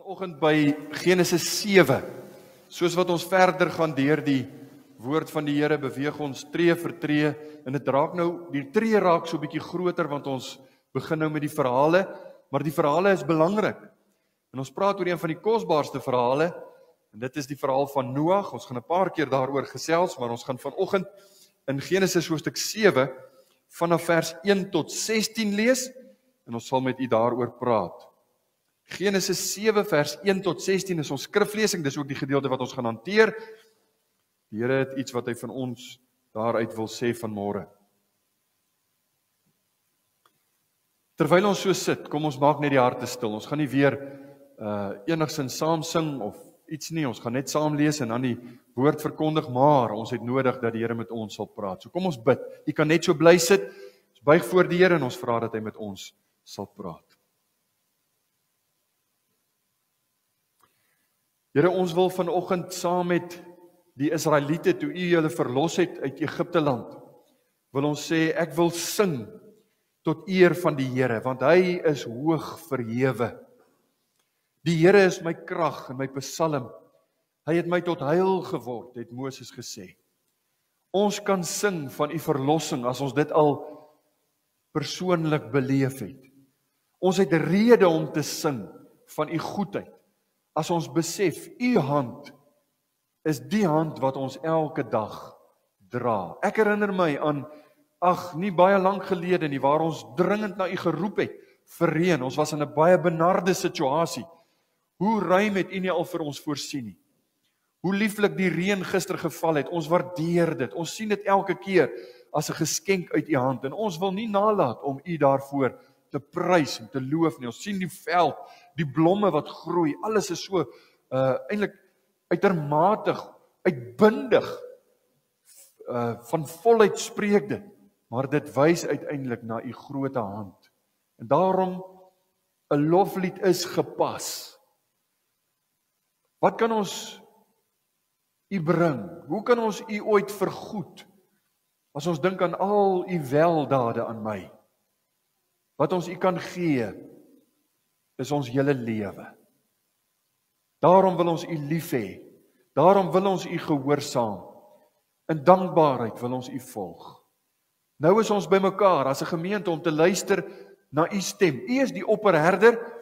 Vanoggend by Genesis 7, soos wat ons verder gaan deur die woord van die Here, beweeg ons tree vir tree, en dit raak nou, die tree raak so 'n bietjie groter, want ons begin nou met die verhale, maar die verhale is belangrik, en ons praat oor een van die kosbaarste verhale, en dit is die verhaal van Noag. Ons gaan 'n paar keer daaroor gesels, maar ons gaan vanoggend in Genesis hoofstuk 7, vanaf vers 1 tot 16 lees, en ons sal met u daaroor praat. Genesis 7 vers 1 tot 16 is ons skriflesing, dis ook die gedeelte wat ons gaan hanteer. Die Here het iets wat hy van ons daaruit wil sê vanmôre. Terwyl ons so sit, kom ons maak net die harte stil. Ons gaan nie weer enigsins saam sing of iets nie, ons gaan net saam lees en dan die woord verkondig, maar ons het nodig dat die Here met ons sal praat. So kom ons bid. U kan net so bly sit. Ons buig voor die Here en ons vra dat hy met ons sal praat. Here, ons wil vanoggend saam met die Israeliete, toe u hulle verlos het uit Egipte land, wil ons sê, ek wil sing tot eer van die Here, want hy is hoog verhewe. Die Here is my krag en my psalm. Hy het my tot heil geword, het Moses gesê. Ons kan sing van u verlossing as ons dit al persoonlik beleef het. Ons het rede om te sing van u goedheid. As ons besef, u hand is die hand wat ons elke dag dra. Ek herinner my aan, nie baie lank gelede nie, waar ons dringend na u geroep het, vir reën. Ons was in 'n baie benarde situasie. Hoe ruim het u nie al vir ons voorsien nie. Hoe lieflik die reën gister geval het, ons waardeer dit. Ons sien dit elke keer as 'n geskenk uit u hand, en ons wil nie nalat om u daarvoor te prys en te loof nie. Ons sien die veld, die blomme wat groei, alles is so eintlik uitermatig, uitbundig, van volheid spreek dit, maar dit wys uiteindelik na u groote hand. En daarom 'n loflied is gepas. Wat kan ons u bring? Hoe kan ons u ooit vergoed as ons dink aan al u weldade aan my? Wat ons u kan gee, is ons hele lewe. Daarom wil ons u lief hê. Daarom wil ons u gehoorsaam. In dankbaarheid wil ons u volg. Nou is ons bymekaar as 'n gemeente om te luister na u stem. U is die opperherder,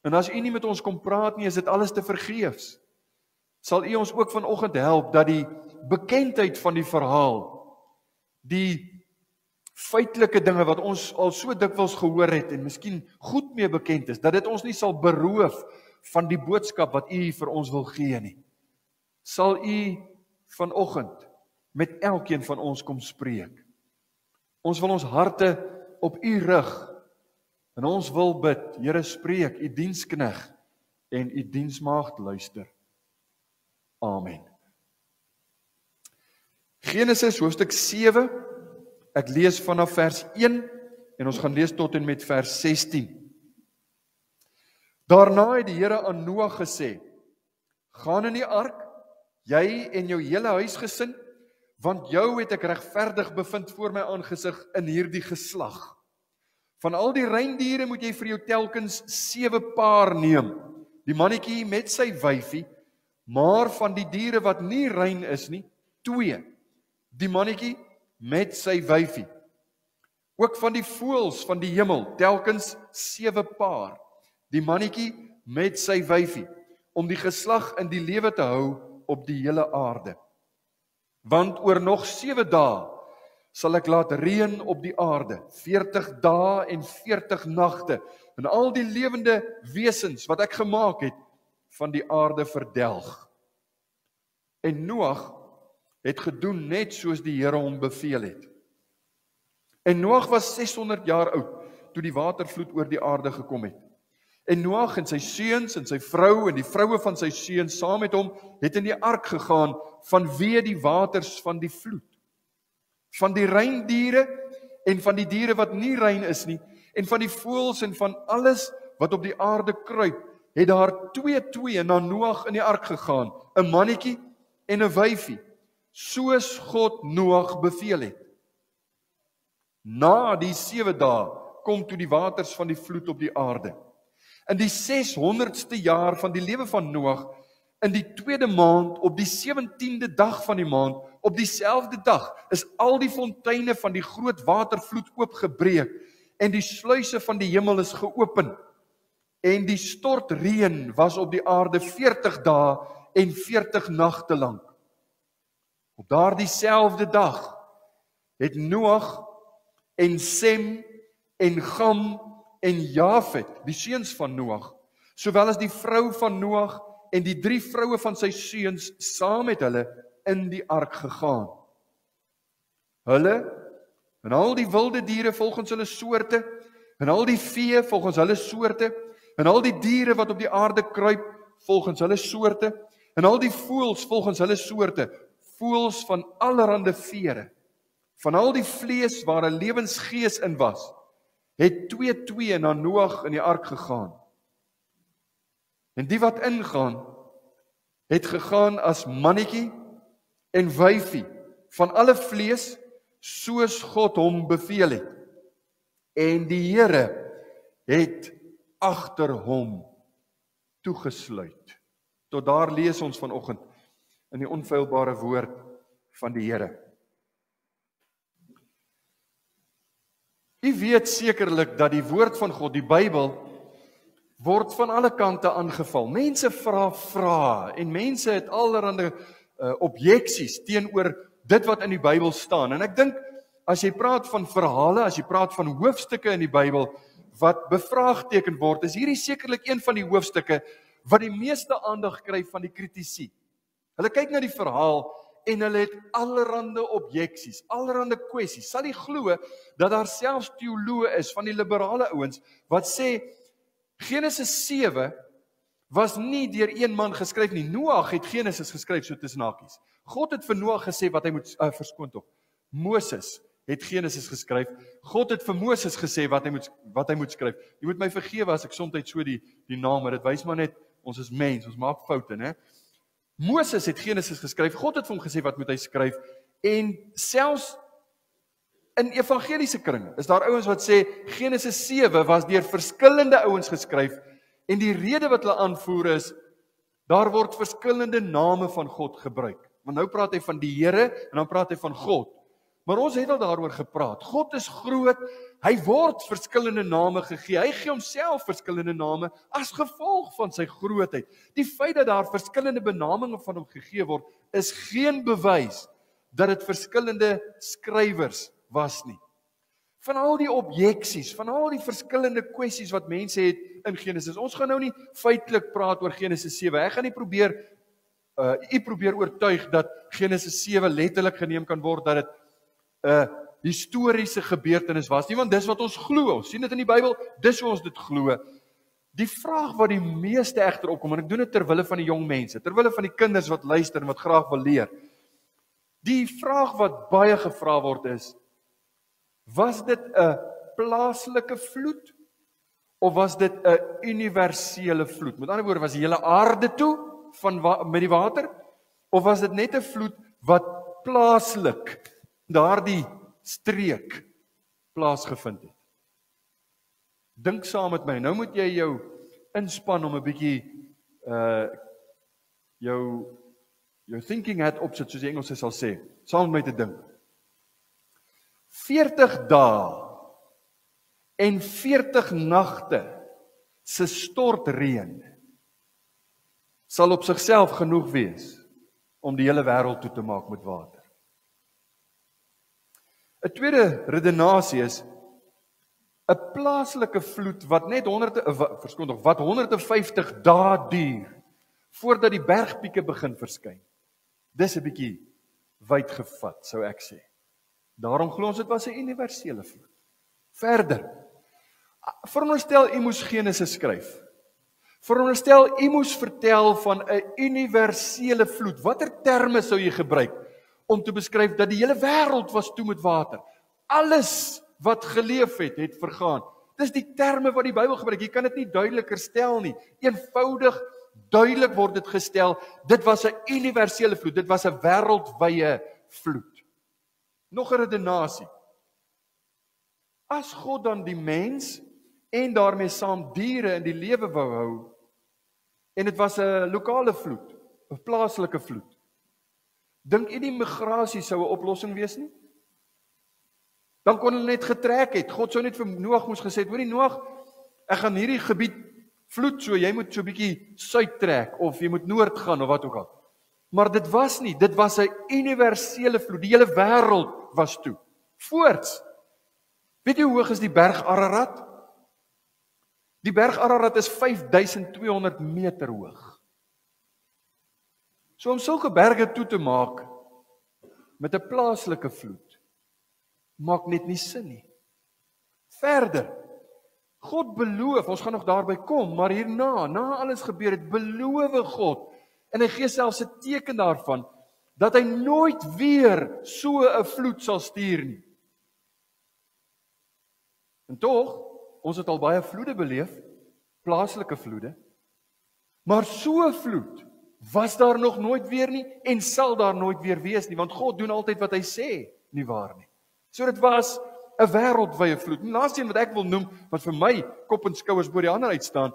en as u nie met ons kom praat nie, is dit alles te vergeefs. Sal u ons ook vanoggend help dat die bekendheid van die verhaal, die feitelike dinge wat ons al so dikwels gehoor het en miskien goed mee bekend is, dat dit ons nie sal beroof van die boodskap wat u vir ons wil gee nie. Sal u vanoggend met elkeen van ons kom spreek. Ons wil ons harte op u rig, en ons wil bid, Here, spreek, u dienskneg en u diensmaagd luister. Amen. Genesis hoofstuk 7, ek lees vanaf vers 1, en ons gaan lees tot en met vers 16. Daarna het die Here aan Noag gesê, gaan in die ark, jy en jou hele huisgesin, want jou het ek regverdig bevind voor my aangesig in hierdie geslag. Van al die reindiere moet jy vir jou telkens 7 paar neem, die mannetjie met sy wyfie, maar van die diere wat nie rein is nie, 2, die mannetjie met sy wyfie. Ook van die voëls van die hemel, telkens 7 paar, die mannetjie met sy wyfie, om die geslag in die lewe te hou op die hele aarde. Want oor nog 7 dae sal ek laat reën op die aarde, 40 dae en 40 nagte, en al die lewende wesens wat ek gemaak het, van die aarde verdelg. En Noag het gedoen net soos die Here hom beveel het. En Noag was 600 jaar oud, toe die watervloed oor die aarde gekom het. En Noag en sy seuns en sy vrou en die vroue van sy seuns saam met hom, het in die ark gegaan, vanweë die waters van die vloed. Van die reindiere en van die diere wat nie rein is nie, en van die voëls en van alles wat op die aarde kruip, het daar 2 na Noag in die ark gegaan, 'n mannetjie en 'n wyfie, soos God Noag beveel het. Na die 7 dae kom toe die waters van die vloed op die aarde. In die 600ste jaar van die lewe van Noag, in die 2de maand, op die 17de dag van die maand, op dieselfde dag, is al die fonteine van die groot watervloed oopgebreek, en die sluise van die hemel is geopen, en die stortreën was op die aarde 40 dae en 40 nagte lank. Op daardie selfde dag het Noag en Sem en Gam en Jafet, die seuns van Noag, sowel as die vrou van Noag en die 3 vroue van sy seuns saam met hulle in die ark gegaan. Hulle en al die wilde diere volgens hulle soorte, en al die vee volgens hulle soorte, en al die diere wat op die aarde kruip volgens hulle soorte, en al die voëls volgens hulle soorte, voëls van allerhande vere, van al die vlees waar 'n lewensgees in was, het 2 na Noag in die ark gegaan. En die wat ingaan, het gegaan as mannetjie en wyfie, van alle vlees, soos God hom beveel het. En die Here het agter hom toegesluit. Tot daar lees ons vanoggend in die onfeilbare woord van die Here. U weet sekerlik dat die woord van God, die Bybel, word van alle kante aangeval. Mense vra vrae en mense het allerlei objeksies teenoor dit wat in die Bybel staan. En ek dink as jy praat van verhale, as jy praat van hoofstukke in die Bybel wat bevraagteken word, is hierdie sekerlik een van die hoofstukke wat die meeste aandag kry van die kritici. Hulle kyk na die verhaal en hulle het allerlei objeksies, allerlei kwessies. Sal jy glo dat daar selfs teoloë is van die liberale ouens wat sê Genesis 7 was nie deur een man geskryf nie. Noag het Genesis geskryf so tussen hakies. God het vir Noag gesê wat hy moet verskoon tog. Moses het Genesis geskryf. God het vir Moses gesê wat hy moet skryf. Jy moet my vergewe as ek soms so die name, dit wys maar net ons is mens, ons maak foute, né? Moses het Genesis geskryf. God het vir hom gesê wat moet hy skryf. En selfs in evangeliese kringe is daar ouens wat sê Genesis 7 was deur verskillende ouens geskryf en die rede wat hulle aanvoer is daar word verskillende name van God gebruik. Want nou praat hy van die Here en dan praat hy van God. Maar ons het al daaroor gepraat. God is groot, hy word verskillende name gegee. Hy gee homself verskillende name as gevolg van sy grootheid. Die feit dat daar verskillende benamings van hom gegee word, is geen bewys dat dit verskillende skrywers was nie. Van al die objeksies, van al die verskillende kwessies wat mense het in Genesis. Ons gaan nou nie feitelik praat oor Genesis 7. Ek gaan nie probeer oortuig dat Genesis 7 letterlik geneem kan word dat dit 'n historiese gebeurtenis was nie, want dis wat ons glo. Ons sien dit in die Bybel, dis hoe ons dit glo. Die vraag wat die meeste egter opkom, en ek doen dit ter wille van die jong mense, ter wille van die kinders wat luister en wat graag wil leer. Die vraag wat baie gevra word is, was dit 'n plaaslike vloed of was dit 'n universele vloed? Met ander woorde, was die hele aarde toe met die water of was dit net 'n vloed wat plaaslik daardie streek plaasgevind het? Dink saam met my. Nou moet jy jou inspann om 'n bietjie jou thinking hat opsit, soos die Engelse sal sê, saam met my te dink. 40 dae en 40 nagte se stortreën sal op sigself genoeg wees om die hele wêreld toe te maak met water. 'n tweede redenasie is 'n plaaslike vloed wat net 150 dae duur voordat die bergpieke begin verskyn. Dis 'n bietjie wyd gevat, sou ek sê. Daarom glo ons dit was 'n universele vloed. Verder, veronderstel u moes Genesis skryf. Veronderstel u moes vertel van 'n universele vloed. Watter terme sou jy gebruik om te beskryf dat die hele wêreld was toe met water? Alles wat geleef het, het vergaan. Dis die terme wat die Bybel gebruik. Jy kan dit nie duideliker stel nie. Eenvoudig, duidelik word dit gestel. Dit was 'n universele vloed. Dit was 'n wêreldwye vloed. Nog 'n redenasie. As God dan die mens en daarmee saam diere in die lewe wou hou. En dit was 'n lokale vloed, 'n plaaslike vloed. Dink jy die migrasie sou 'n oplossing wees nie? Dan kon hulle net getrek het. God sou net vir Noag moes gesê het, hoorie Noag, ek gaan hierdie gebied vloed, so jy moet so 'n bietjie suid trek, of jy moet noord gaan, of wat ook al. Maar dit was nie, dit was 'n universele vloed, die hele wêreld was toe. Voorts. Weet jy hoe hoog is die berg Ararat? Die berg Ararat is 5200 meter hoog. So om sulke berge toe te maak met 'n plaaslike vloed, maak net nie sin nie. Verder, God beloof, ons gaan nog daarby kom, maar hierna, na alles gebeur het, beloof God, en hy gee selfs 'n teken daarvan, dat hy nooit weer so 'n vloed sal stuur nie. En tog, ons het al baie vloede beleef, plaaslike vloede, maar so 'n vloed was daar nog nooit weer nie, en sal daar nooit weer wees nie, want God doen altyd wat hy sê, nie waar nie. So dit was 'n wêreldwye vloed. Die laaste een wat ek wil noem, wat vir my kop en skouers bo die ander uitstaan,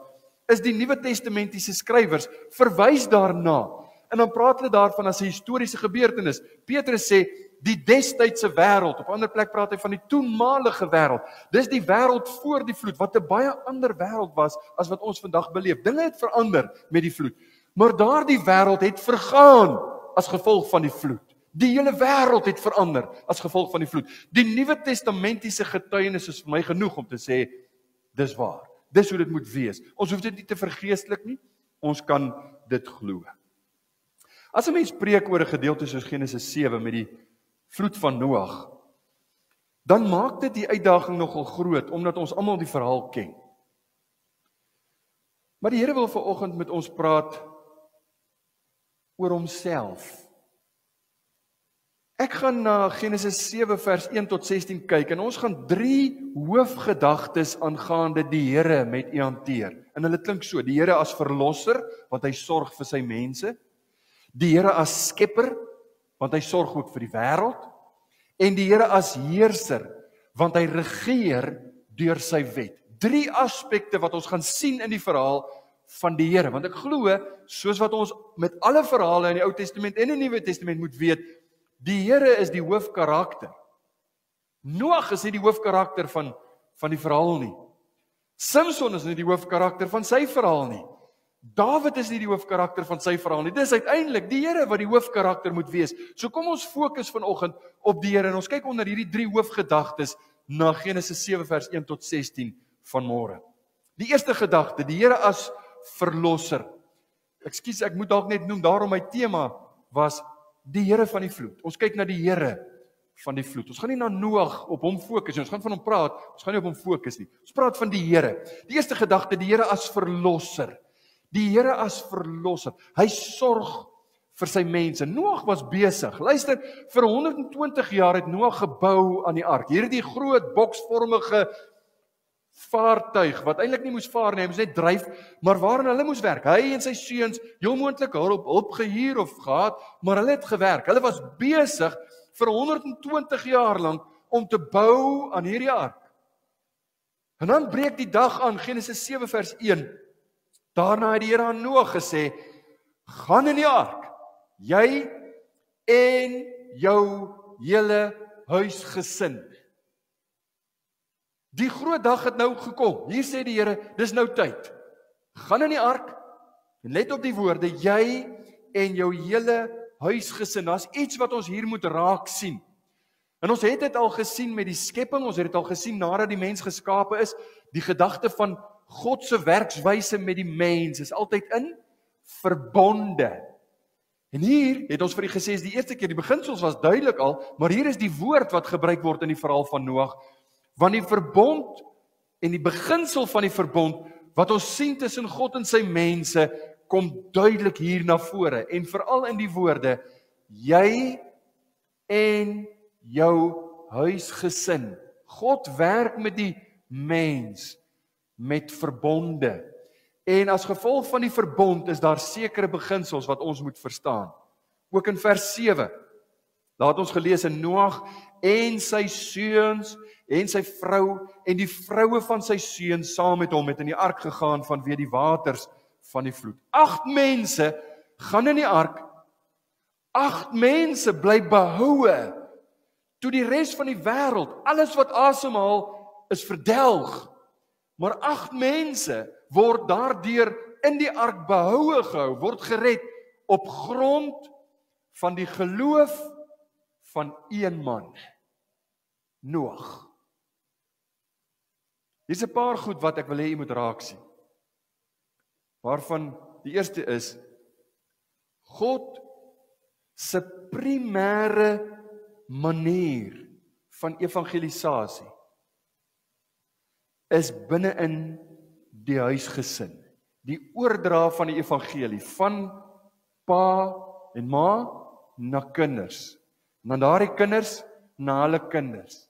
is die Nuwe Testamentiese skrywers verwys daarna. En dan praat hulle daarvan as 'n historiese gebeurtenis. Petrus sê die destydse wêreld, op 'n ander plek praat hy van die toenmalige wêreld. Dis die wêreld voor die vloed, wat 'n baie ander wêreld was as wat ons vandag beleef. Dinge het verander met die vloed, maar daardie wêreld het vergaan as gevolg van die vloed. Die hele wêreld het verander as gevolg van die vloed. Die Nuwe Testamentiese getuienis is vir my genoeg om te sê, dis waar. Dis hoe dit moet wees. Ons hoef dit nie te vergeestelik nie, ons kan dit glo. As 'n mens preek oor 'n gedeelte soos Genesis 7 met die vloed van Noag, dan maak dit die uitdaging nogal groot, omdat ons almal die verhaal ken. Maar die Here wil vanoggend met ons praat oor homself. Ek gaan na Genesis 7 vers 1 tot 16 kyk, en ons gaan 3 hoofgedagtes aangaande die Here met u hanteer. En hulle klink so: die Here as verlosser, want hy sorg vir sy mense; die Here as skepper, want hy sorg ook vir die wêreld; en die Here as heerser, want hy regeer deur sy wet. 3 aspekte wat ons gaan sien in die verhaal van die Here, want ek glo, soos wat ons met alle verhale in die Ou Testament en in die Nuwe Testament moet weet, die Here is die hoofkarakter. Noag is nie die hoofkarakter van die verhaal nie. Samson is nie die hoofkarakter van sy verhaal nie. Dawid is nie die hoofkarakter van sy verhaal nie. Dis uiteindelik die Here wat die hoofkarakter moet wees. So kom ons fokus vanoggend op die Here, en ons kyk onder hierdie 3 hoofgedagtes na Genesis 7 vers 1 tot 16 vanmôre. Die eerste gedagte, die Here as verlosser. Ekskuus, ek moet dalk net noem, daarom my tema was die Here van die vloed. Ons kyk na die Here van die vloed. Ons gaan nie na Noag op hom fokus nie, ons gaan van hom praat, ons gaan nie op hom fokus nie. Ons praat van die Here. Die eerste gedagte, die Here as verlosser. Die Here as verlosser. Hy sorg vir sy mense. Noag was besig. Luister, vir 120 jaar het Noag gebou aan die ark. Hierdie groot boksvormige vaartuig wat eintlik nie moes vaar nie, hy moes net dryf, maar waarin hulle moes werk. Hy en sy seuns, heel moontlik hulp gehuur of gehad, maar hulle het gewerk. Hulle was besig vir 120 jaar lank om te bou aan hierdie ark. En dan breek die dag aan, Genesis 7 vers 1. Daarna het die Here aan Noag gesê, gaan in die ark, jy en jou hele huisgesin. Die groot dag het nou gekom. Hier sê die Here, dis nou tyd. Gaan in die ark, en let op die woorde, jy en jou hele huisgesin. Daar's iets wat ons hier moet raak sien. En ons het dit al gesien met die skepping, ons het dit al gesien nadat die mens geskape is, die gedagte van God se werkswyse met die mens is altyd in verbonde. En hier het ons vir u gesê, die eerste keer, die beginsels was duidelik al, maar hier is die woord wat gebruik word in die verhaal van Noag, want die verbond en die beginsel van die verbond, wat ons sien tussen God en sy mense, kom duidelik hier na vore, en veral in die woorde, jy en jou huisgesin. God werk met die mens, met verbonde. En as gevolg van die verbond is daar sekere beginsels wat ons moet verstaan. Ook in vers 7 Laat ons gelees in Noag en sy seuns en sy vrou en die vroue van sy seuns saam met hom het in die ark gegaan vanweë die waters van die vloed. 8 mense gaan in die ark. 8 mense bly behoue. Toe die res van die wêreld, alles wat asemhaal, is verdelg. Maar 8 mense word daardeur in die ark behoue gehou, word gered op grond van die geloof van een man, Noag. Hier's 'n paar goed wat ek wil hê jy moet raak sien. Waarvan die eerste is, God se primêre manier van evangelisasie is binne-in die huisgesin. Die oordra van die evangelie van pa en ma na kinders. En dan daardie kinders na hulle kinders.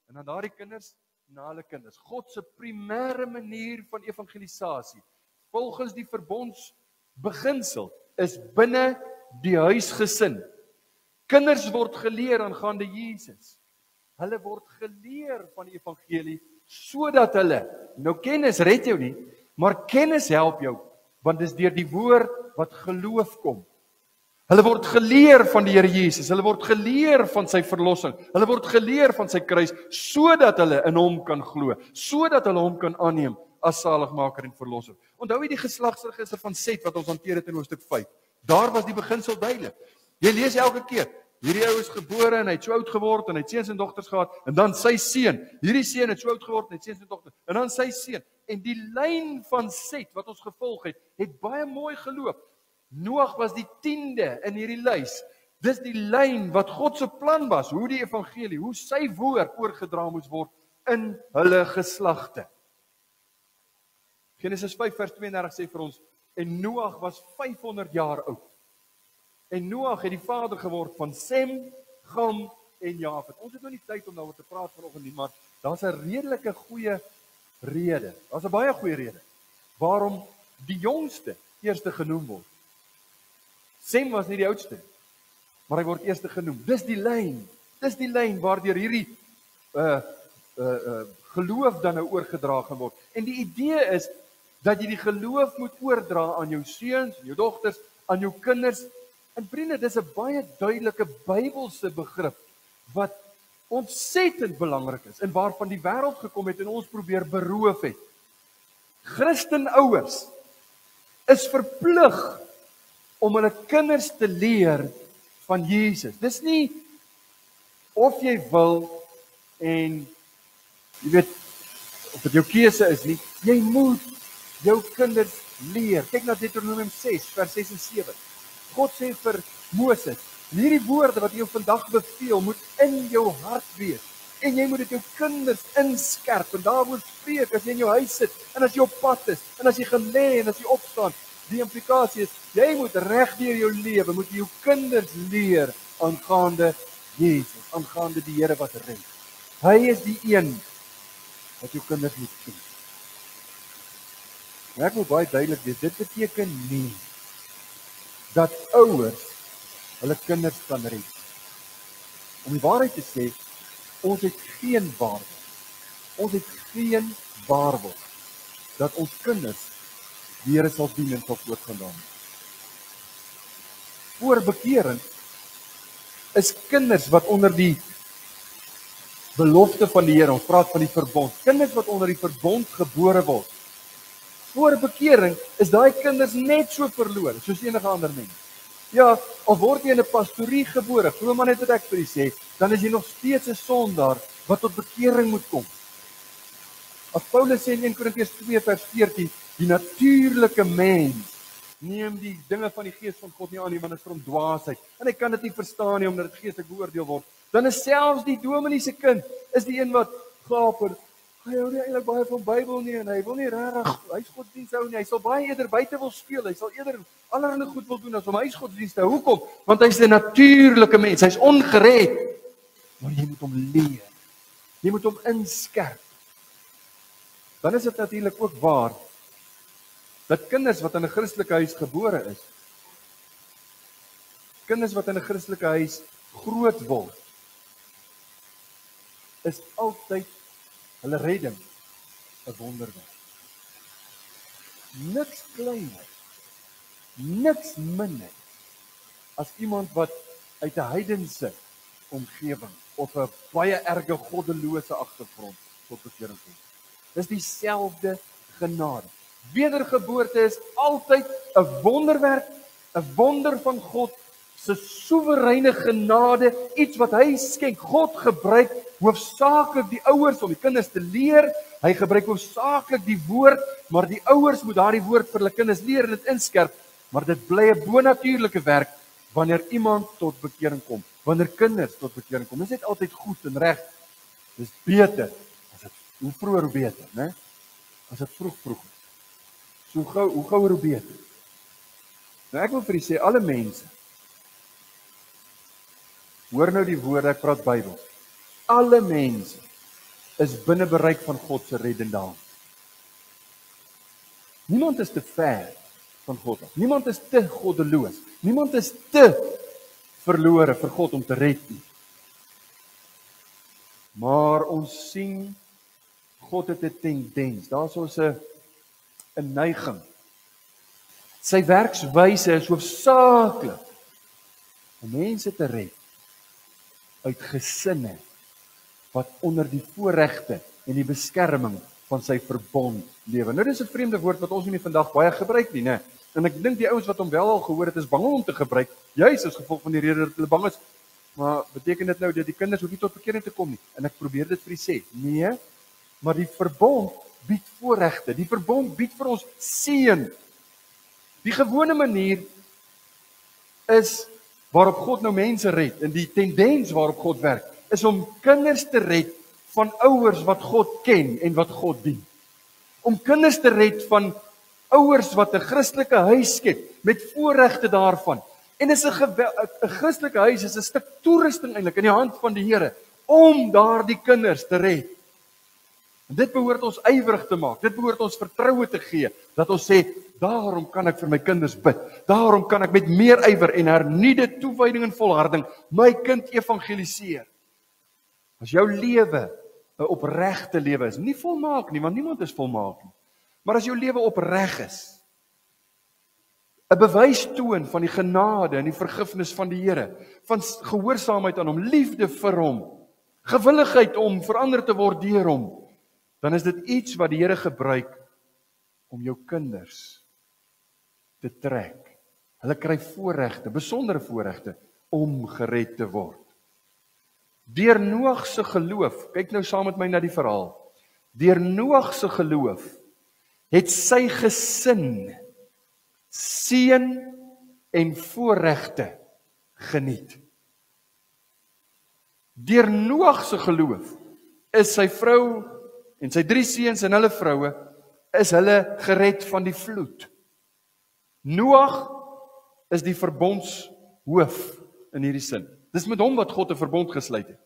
En dan daardie kinders na hulle kinders. God se primêre manier van evangelisasie, volgens die verbondsbeginsel, is binne die huisgesin. Kinders word geleer aangaande Jesus. Hulle word geleer van die evangelie sodat hulle, nou kennis red jou nie, maar kennis help jou, want dis deur die woord wat geloof kom. Hulle word geleer van die Here Jesus, hulle word geleer van sy verlossing, hulle word geleer van sy kruis, sodat hulle in hom kan glo, sodat hulle hom kan aanneem as saligmaker en verlosser. Onthou jy die geslagsregister van Set wat ons hanteer het in hoofstuk 5? Daar was die beginsel duidelik. Jy lees elke keer, hierdie ou is gebore en hy het so oud geword en hy het seuns en dogters gehad, en dan sy seun, hierdie seun het so oud geword en hy het seuns en dogters, en dan sy seun. En die lyn van Set wat ons gevolg het baie mooi geloop. Noag was die 10de in hierdie lys. Dis die lyn wat God se plan was, hoe die evangelie, hoe sy woord oorgedra moes word in hulle geslagte. Genesis 5 vers 32 sê vir ons, en Noag was 500 jaar oud. En Noag het die vader geword van Sem, Gam en Jafet. Ons het nou nie tyd om daaroor te praat vanoggend nie, maar daar's 'n redelike goeie rede. Daar's 'n baie goeie rede waarom die jongste eerste genoem word. Sem was nie die oudste, maar hy word eerste genoem. Dis die lyn waardeur hierdie geloof dan nou oorgedra gaan word. En die idee is dat jy die geloof moet oordra aan jou seuns, jou dogters, aan jou kinders. En vriende, dis 'n baie duidelike Bybelse begrip wat ontsettend belangrik is en waarvan die wêreld gekom het en ons probeer beroof het. Christenouers is verplig om hulle kinders te leer van Jesus. Dis nie of jy wil en jy weet of dit jou keuse is nie. Jy moet jou kinders leer. Kyk na Deuteronomium 6 vers 6 en 7. God sê vir Moses, hierdie woorde wat ek jou vandag beveel, moet in jou hart wees. En jy moet dit jou kinders inskerp en daaroor spreek as jy in jou huis sit en as jy op pad is en as jy gaan lê en as jy opstaan. Die implikasie is, jy moet reg deur jou lewe, moet jy jou kinders leer aangaande Jesus, aangaande die Here wat red. Hy is die een wat jou kinders moet ken. En ek wil baie duidelik wees, dit beteken nie dat ouers hulle kinders kan red. Om die waarheid te sê, ons het geen waarborg. Ons het geen waarborg dat ons kinders die Here sal dien en sal voortgaan. Voor bekering is kinders wat onder die belofte van die Here, ons praat van die verbond, kinders wat onder die verbond gebore word. Voor bekering is daai kinders net so verlore soos enige ander mens. Ja, of word jy in 'n pastorie gebore, glo maar net wat ek vir u sê, dan is jy nog steeds 'n sondaar wat tot bekering moet kom. As Paulus sê in 1 Korintiërs 2 vers 14, die natuurlike mens neem die dinge van die gees van God nie aan nie, want dit is vir hom dwaasheid. En hy kan dit nie verstaan nie omdat dit geestelik beoordeel word. Dan is selfs die dominee se kind is die een wat gaper. Hy hou nie eintlik baie van Bybel nie en hy wil nie regtig huisgodsdienst hou nie. Hy sal baie eerder buite wil speel. Hy sal eerder allerlei goed wil doen as om huisgodsdienst te hou. Hoekom? Want hy's 'n natuurlike mens. Hy's ongered. Maar jy moet hom leer. Jy moet hom inskerp. Dan is dit natuurlik ook waar dat kinders wat in 'n Christelike huis gebore is, kinders wat in 'n Christelike huis groot word, is altyd hulle redding 'n wonderwerk. Niks kleiner, niks minder as iemand wat uit 'n heidense omgewing of 'n baie erge goddelose agtergrond tot bekering kom. Dis dieselfde genade. Wedergeboorte is altyd 'n wonderwerk, 'n wonder van God se soewereine genade, iets wat hy skenk. God gebruik hoofsaaklik die ouers om die kinders te leer. Hy gebruik hoofsaaklik die woord, maar die ouers moet daardie woord vir hulle kinders leer en dit inskerp. Maar dit bly 'n bonatuurlike werk wanneer iemand tot bekering kom. Wanneer kinders tot bekering kom. Dis net altyd goed en reg. Dis beter as dit hoe vroeër hoe beter, né? As dit vroeg is. So hoe gouer hoe beter. Nou ek wil vir julle sê alle mense. Hoor nou die woorde, ek praat Bybel. Alle mense is binne bereik van God se reddende hand. Niemand is te ver van God af. Niemand is te goddeloos. Niemand is te verlore vir God om te red nie. Maar ons sien God het 'n tendens. Daar's ons 'n neiging. Sy werkswyse is hoofsaaklik om mense te red uit gesinne wat onder die voorregte en die beskerming van sy verbond lewe. Nou dis 'n vreemde woord wat ons nie vandag baie gebruik nie, né? En ek dink die ouens wat hom wel al gehoor het, is bang om te gebruik, juis as gevolg van die rede dat hulle bang is. Maar beteken dit nou dat die kinders hoef nie tot bekering te kom nie? En ek probeer dit vir u sê. Nee, maar die verbond bied voorregte. Die verbond bied vir ons seën. Die gewone manier is waarop God nou mense red, en die tendens waarop God werk, is om kinders te red van ouers wat God ken en wat God dien. Om kinders te red van ouers wat 'n Christelike huis skep met voorregte daarvan. En dis 'n Christelike huis is 'n stuk toerusting eintlik in die hand van die Here om daardie kinders te red. En dit behoort ons ywerig te maak. Dit behoort ons vertroue te gee dat ons sê, daarom kan ek vir my kinders bid. Daarom kan ek met meer ywer en hernuide toewyding en volharding my kind evangeliseer. As jou lewe 'n opregte lewe is, nie volmaak nie, want niemand is volmaak nie. Maar as jou lewe opreg is, 'n bewys toon van die genade en die vergifnis van die Here, van gehoorsaamheid aan hom, liefde vir hom, gewilligheid om verander te word deur hom, dan is dit iets wat die Here gebruik om jou kinders te trek. Hulle kry voorregte, besondere voorregte om gered te word. Deur Noag se geloof, kyk nou saam met my na die verhaal. Deur Noag se geloof het sy gesin seën en voorregte geniet. Deur Noag se geloof is sy vrou en sy 3 seuns en hulle vroue is hulle gered van die vloed. Noag is die verbondshoof in hierdie sin. Dis met hom wat God 'n verbond gesluit het.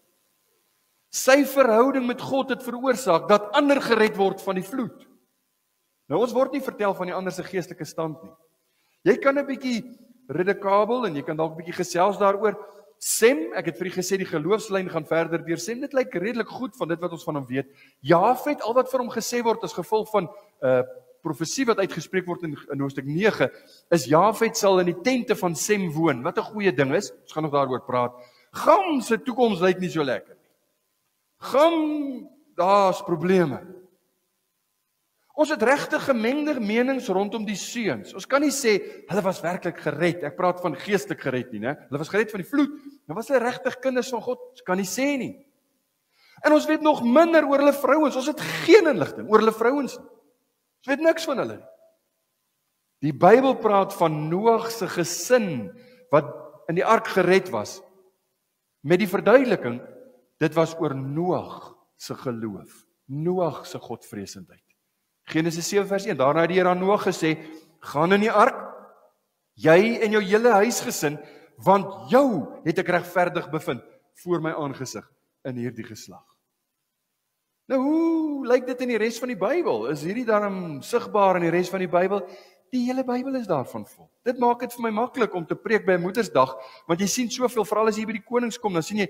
Sy verhouding met God het veroorsaak dat ander gered word van die vloed. Nou ons word nie vertel van die ander se geestelike stand nie. Jy kan 'n bietjie redekabel en jy kan dalk 'n bietjie gesels daaroor. Sem, ek het vir u gesê die geloofslyn gaan verder deur Sem. Dit lyk redelik goed van dit wat ons van hom weet. Jafet, al wat vir hom gesê word as gevolg van profesie wat uitgespreek word in hoofstuk 9, is Jafet sal in die tente van Sem woon. Wat 'n goeie ding is. Ons gaan nog daaroor praat. Gam se toekoms lyk nie so lekker nie. Gam, daar's probleme. Ons het regtig gemengde menings rondom die seuns. Ons kan nie sê hulle was werklik gered. Ek praat van geestelik gered nie, né? Hulle was gered van die vloed. Nou was hulle regtig kinders van God. Ons kan nie sê nie. En ons weet nog minder oor hulle vrouens. Ons het geen inligting oor hulle vrouens nie. Ons weet niks van hulle nie. Die Bybel praat van Noag se gesin wat in die ark gered was. Met die verduideliking, dit was oor Noag se geloof. Noag se godvreesendheid. Genesis 7 vers 1, daarna het die Here aan Noag gesê, gaan in die ark, jy en jou hele huisgesin, want jou het ek regverdig bevind voor my aangesig in hierdie geslag. Nou, hoe lyk dit in die res van die Bybel? Is hierdie daarom sigbaar in die res van die Bybel? Die hele Bybel is daarvan vol. Dit maak dit vir my maklik om te preek by 'n Moedersdag, want jy sien soveel, veral as jy by die konings kom, dan sien jy,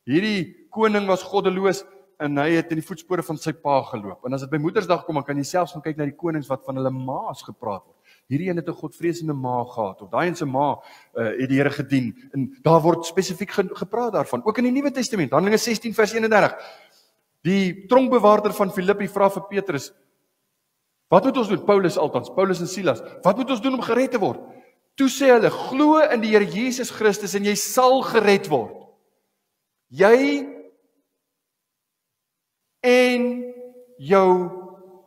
hierdie koning was goddeloos, en hy het in die voetspore van sy pa geloop. En as dit by Moedersdag kom, dan kan jy selfs gaan kyk na die konings wat van hulle ma's gepraat word. Hierdie een het 'n godvreesende ma gehad, of daai een se ma het die Here gedien, en daar word spesifiek gepraat daarvan, ook in die Nuwe Testament, Handelinge 16 vers 31. Die tronkbewaarder van Filippi vra vir Petrus, wat moet ons doen? Paulus en Silas, wat moet ons doen om gered te word? Toe sê hulle, glo in die Here Jesus Christus en jy sal gered word. Jy en jou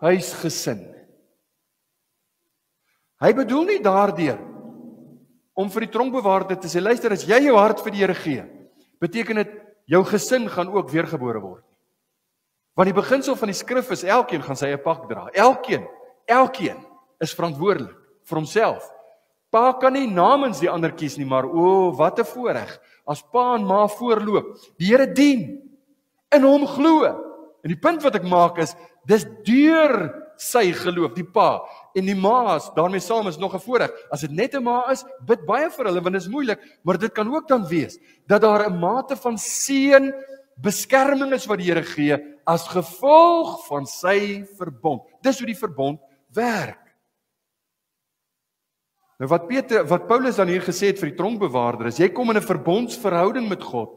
huisgesin. Hy bedoel nie daardeur om vir die tronkbewaarder te sê, luister, as jy jou hart vir die Here gee, beteken dit, jou gesin gaan ook weergebore word. Want die beginsel van die skrif is, elkeen gaan sy eie pak dra. Elkeen is verantwoordelik vir homself. Pa kan nie namens die ander kies nie, maar wat 'n voorreg, as pa en ma voorloop, die Here dien, in hom glo. En die punt wat ek maak is, dis deur sy geloof, die pa, en die ma's, daarmee saam is nog 'n voorreg. As dit net 'n ma is, bid baie vir hulle, want dit is moeilik, maar dit kan ook dan wees, dat daar 'n mate van seën, beskerming is wat die Here gee, as gevolg van sy verbond. Dis hoe die verbond werk. Nou wat Paulus dan hier gesê het vir die tronkbewaarder is, jy kom in 'n verbondsverhouding met God,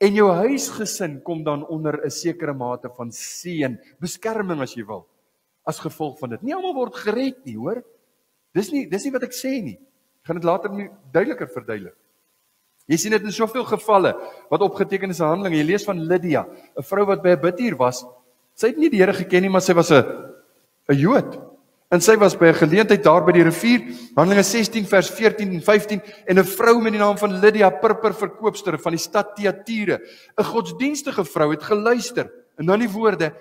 en jou huisgesin kom dan onder 'n sekere mate van seën, beskerming as jy wil, as gevolg van dit. Nie almal word gered nie, hoor. Dis nie wat ek sê nie. Ek gaan dit later duideliker verduidelik. Jy sien dit in soveel gevalle, wat opgeteken is in Handelinge. Jy lees van Lydia, 'n vrou wat by 'n bidhuur was. Sy het nie die Here geken nie, maar sy was 'n Jood. En sy was by 'n geleentheid daar by die rivier, Handelinge 16 vers 14 en 15, en 'n vrou met die naam van Lydia, purperverkoopster van die stad Thyatira, 'n godsdienstige vrou, het geluister, en dan die woorde,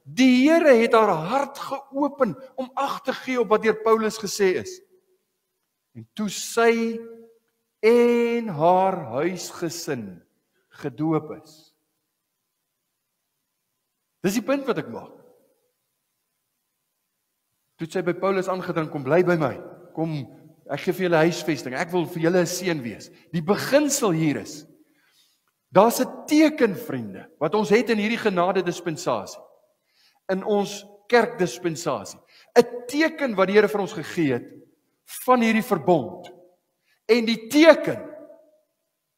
die Here het haar hart geopen om ag te gee op wat deur Paulus gesê is. En toe sy en haar huisgesin gedoop is. Dis die punt wat ek maak. Toe sy by Paulus aangedring, kom bly by my, kom, ek gee vir julle huisvesting, ek wil vir julle 'n seën wees. Die beginsel hier is, daar's 'n teken, vriende, wat ons het in hierdie genade dispensasie, in ons kerkdispensasie, 'n teken wat die Here vir ons gegee het, van hierdie verbond, en die teken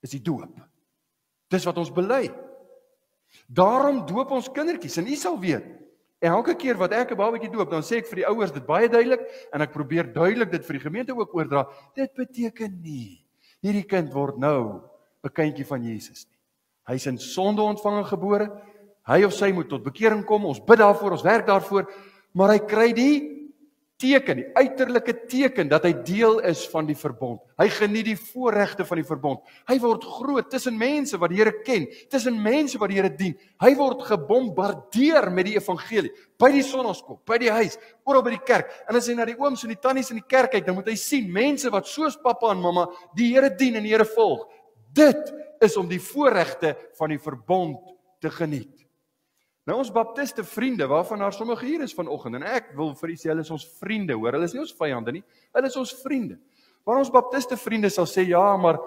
is die doop. Dis wat ons bely. Daarom doop ons kindertjies, en u sal weet, elke keer wat ek 'n babatjie doop, dan sê ek vir die ouers dit baie duidelik, en ek probeer duidelik dit vir die gemeente ook oordra, dit beteken nie, hierdie kind word nou 'n kindjie van Jesus nie. Hy is in sonde ontvang en gebore, hy of sy moet tot bekering kom, ons bid daarvoor, ons werk daarvoor, maar hy kry die teken, die uiterlike teken, dat hy deel is van die verbond. Hy geniet die voorregte van die verbond. Hy word groot tussen mense wat die Here ken, tussen mense wat die Here dien. Hy word gebombardeer met die evangelie, by die sonnaskool, by die huis, oral by die kerk. En as hy na die ooms en die tannies in die kerk kyk, dan moet hy sien, mense wat soos pappa en mamma die Here dien en die Here volg. Dit is om die voorregte van die verbond te geniet. Nou ons baptiste vriende, waarvan daar sommige hier is vanoggend, en ek wil vir u sê, hulle is ons vriende, hoor, hulle is nie ons vyande nie, hulle is ons vriende. Maar ons baptiste vriende sal sê, ja, maar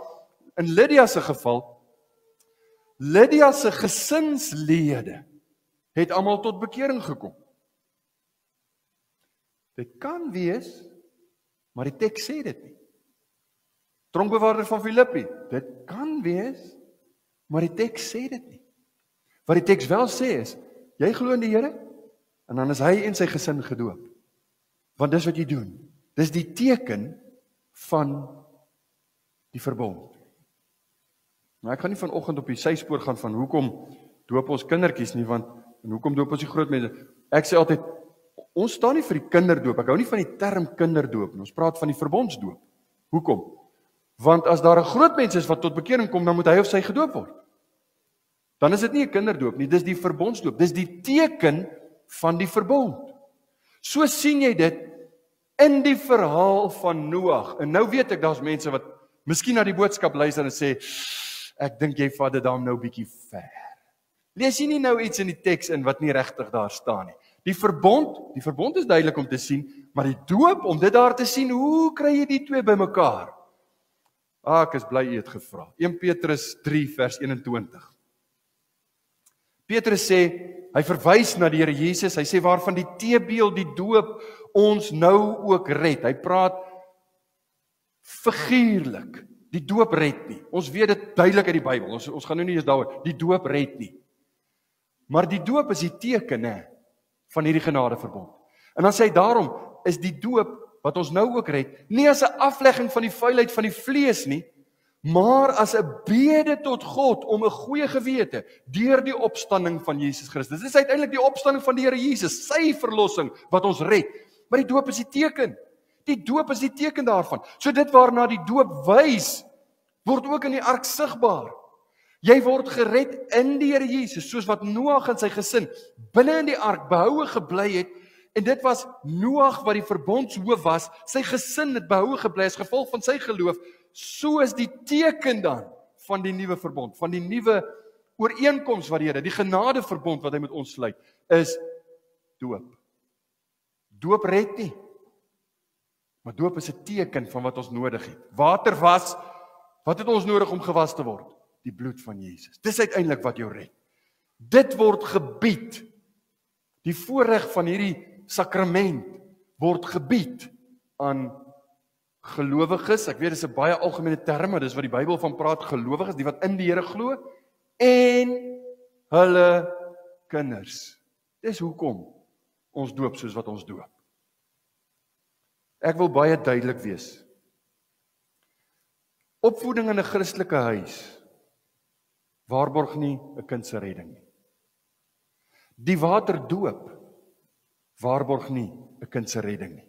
in Lydia se geval, Lydia se gesinslede het almal tot bekering gekom. Dit kan wees, maar die teks sê dit nie. Tronkbewaarder van Filippi, dit kan wees, maar die teks sê dit nie. Wat die teks wel sê is, jy glo in die Here, en dan is hy en sy gesin gedoop. Want dis wat jy doen. Dis die teken van die verbond. Nou ek gaan nie vanoggend op die syspoor gaan van hoekom doop ons kindertjies nie, want en hoekom doop ons die groot mense? Ek sê altyd, ons staan nie vir die kinderdoop, ek hou nie van die term kinderdoop nie, ons praat van die verbondsdoop. Hoekom? Want as daar 'n groot mens is wat tot bekering kom, dan moet hy of sy gedoop word. Dan is dit nie 'n kinderdoop nie, dis die verbondsdoop, dis die teken van die verbond. So sien jy dit in die verhaal van Noag. En nou weet ek, daar's mense wat miskien na die boodskap luister en sê, ek dink jy vat dit dan nou bietjie ver. Lees jy nie nou iets in die teks in wat nie regtig daar staan nie? Die verbond is duidelik om te sien, maar die doop, om dit daar te sien, hoe kry jy die twee bymekaar? Ek is bly jy het gevra. 1 Petrus 3 vers 21. Petrus sê, hy verwys na die Here Jesus, hy sê waarvan die teebeeld, die doop, ons nou ook red. Hy praat figuurlik. Die doop red nie. Ons weet dit duidelik uit die Bybel. Ons gaan nou nie eens daaroor. Die doop red nie. Maar die doop is die teken van hierdie genadeverbond. En dan sê hy daarom is die doop wat ons nou ook red, nie as 'n aflegging van die vuilheid van die vlees nie, maar as 'n bede tot God om 'n goeie gewete deur die opstanding van Jesus Christus. Dit is uiteindelik die opstanding van die Here Jesus, sy verlossing wat ons red. Maar die doop is die teken. Die doop is die teken daarvan. So dit waarna die doop wys, word ook in die ark sigbaar. Jy word gered in die Here Jesus, soos wat Noag en sy gesin binne in die ark behoue gebly het. En dit was Noag wat die verbondshoof was, sy gesin het behoue gebly as gevolg van sy geloof. So is die teken dan van die nuwe verbond, van die nuwe ooreenkoms wat die Here, die genadeverbond wat hy met ons sluit, is doop. Doop red nie, maar doop is 'n teken van wat ons nodig het. Water was, wat het ons nodig om gewas te word? Die bloed van Jesus. Dis uiteindelik wat jou red. Dit word gebied. Die voorreg van hierdie sakrament word gebied aan gelowiges. Ek weet dis 'n baie algemene term, maar dis wat die Bybel van praat, gelowiges, die wat in die Here glo, en hulle kinders. Dis hoekom ons doop soos wat ons doop. Ek wil baie duidelik wees. Opvoeding in 'n Christelike huis waarborg nie 'n kind se redding nie. Die waterdoop waarborg nie 'n kind se redding nie.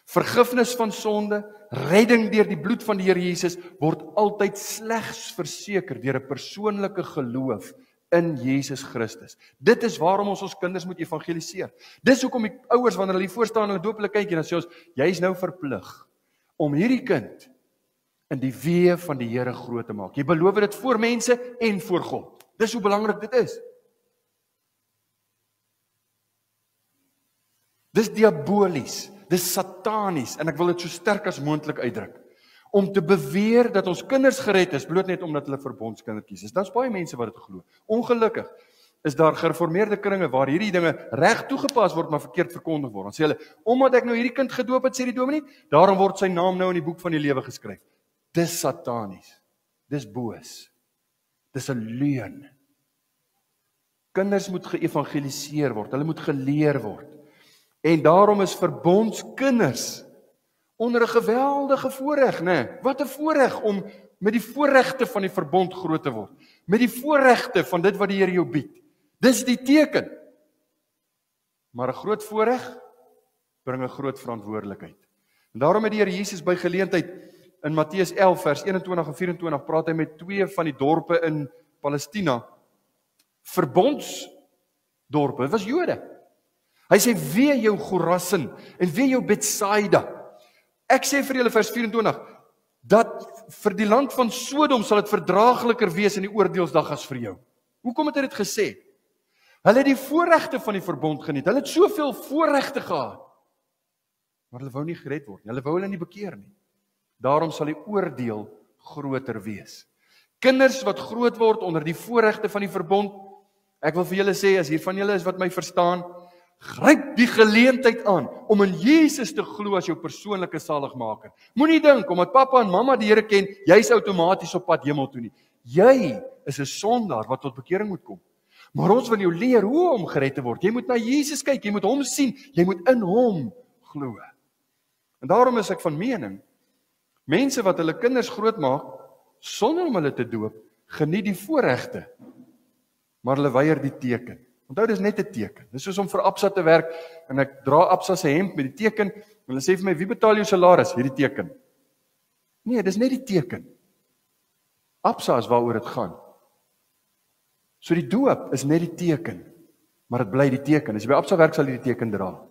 Vergifnis van sonde, redding deur die bloed van die Here Jesus word altyd slegs verseker deur 'n persoonlike geloof in Jesus Christus. Dit is waarom ons kinders moet evangeliseer. Dis hoekom die ouers wanneer hulle voor staan en hulle doop hulle kindjie, dan sê ons, jy is nou verplig om hierdie kind in die weë van die Here groot te maak. Jy beloof dit voor mense en voor God. Dis hoe belangrik dit is. Dis diabolies, dis satanies, en ek wil dit so sterk as moontlik uitdruk, om te beweer dat ons kinders gered is, bloot net omdat hulle verbondskindertjies is. Daar's baie mense wat dit glo. Ongelukkig is daar gereformeerde kringe waar hierdie dinge reg toegepas word, maar verkeerd verkondig word. Dan sê hulle, omdat ek nou hierdie kind gedoop het, sê die dominee, daarom word sy naam nou in die boek van die lewe geskryf. Dis satanies. Dis boos. Dis 'n leuen. Kinders moet geëvangeliseer word, hulle moet geleer word. En daarom is verbondskinders onder 'n geweldige voorreg, né? Wat 'n voorreg om met die voorregte van die verbond groot te word. Met die voorregte van dit wat die Here jou bied. Dis die teken. Maar 'n groot voorreg bring 'n groot verantwoordelikheid. En daarom het die Here Jesus by geleentheid in Matteus 11 vers 21 en 24 praat hy met twee van die dorpe in Palestina. Verbondsdorpe, dit was Jode. Hy sê, wee jou Chorazin en wee jou Betsaida. Ek sê vir julle vers 24, dat vir die land van Sodom sal dit verdraagliker wees in die oordeelsdag as vir jou. Hoekom het hy dit gesê? Hulle het die voorregte van die verbond geniet. Hulle het soveel voorregte gehad. Maar hulle wou nie gered word nie. Hulle wou hulle nie bekeer nie. Daarom sal die oordeel groter wees. Kinders wat groot word onder die voorregte van die verbond, ek wil vir julle sê, as hier van julle is wat my verstaan, gryp die geleentheid aan om in Jesus te glo as jou persoonlike saligmaker. Moenie dink, omdat pappa en mamma die Here ken, jy's outomaties op pad hemel toe nie. Jy is 'n sondaar wat tot bekering moet kom. Maar ons wil jou leer hoe om gered te word. Jy moet na Jesus kyk, jy moet hom sien, jy moet in hom glo. En daarom is ek van mening, mense wat hulle kinders grootmaak, sonder om hulle te doop, geniet die voorregte, maar hulle weier die teken. Onthou, dis net 'n teken. Dis soos om vir Absa te werk, en ek dra Absa se hemp met die teken, en hulle sê vir my, wie betaal jou salaris? Hierdie teken. Nee, dis net die teken. Absa is waaroor dit gaan. So die doop is net die teken, maar dit bly die teken. As jy by Absa werk, sal jy die teken dra.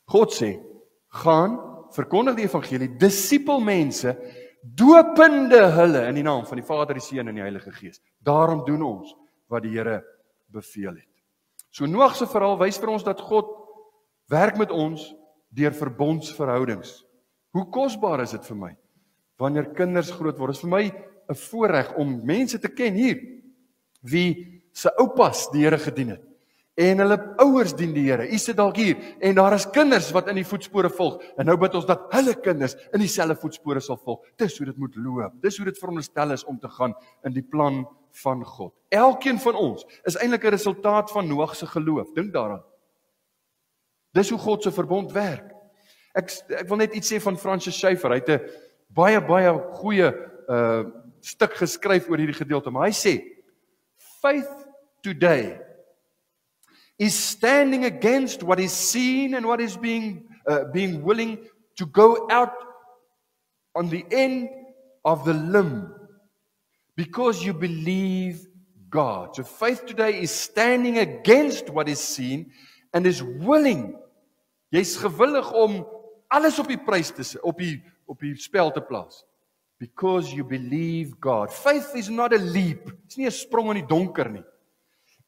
God sê, gaan, verkondig die evangelie, disipel mense, doopende hulle in die naam van die Vader, die Seun en die Heilige Gees. Daarom doen ons wat die Here beveel het. So Noag se verhaal wys vir ons dat God werk met ons deur verbondsverhoudings. Hoe kosbaar is dit vir my wanneer kinders groot word? Dit is vir my 'n voorreg om mense te ken hier wie se oupas die Here gedien het en hulle ouers dien die Here. U sit dalk hier en daar is kinders wat in die voetspore volg en nou bid ons dat hulle kinders in dieselfde voetspore sal volg. Dis hoe dit moet loop. Dis hoe dit veronderstel is om te gaan in die plan van God. Elkeen van ons is eintlik 'n resultaat van Noag se geloof. Dink daaraan. Dis hoe God se verbond werk. Ek wil net iets sê van Francis Schaeffer. Hy het 'n baie goeie stuk geskryf oor hierdie gedeelte, maar hy sê faith today is standing against what is seen and what is being willing to go out on the end of the limb because you believe God. So faith today is standing against what is seen and is willing. Jy's gewillig om alles op die prys te op die spel te plaas. Because you believe God. Faith is not a leap. It's nie 'n sprong in die donker nie.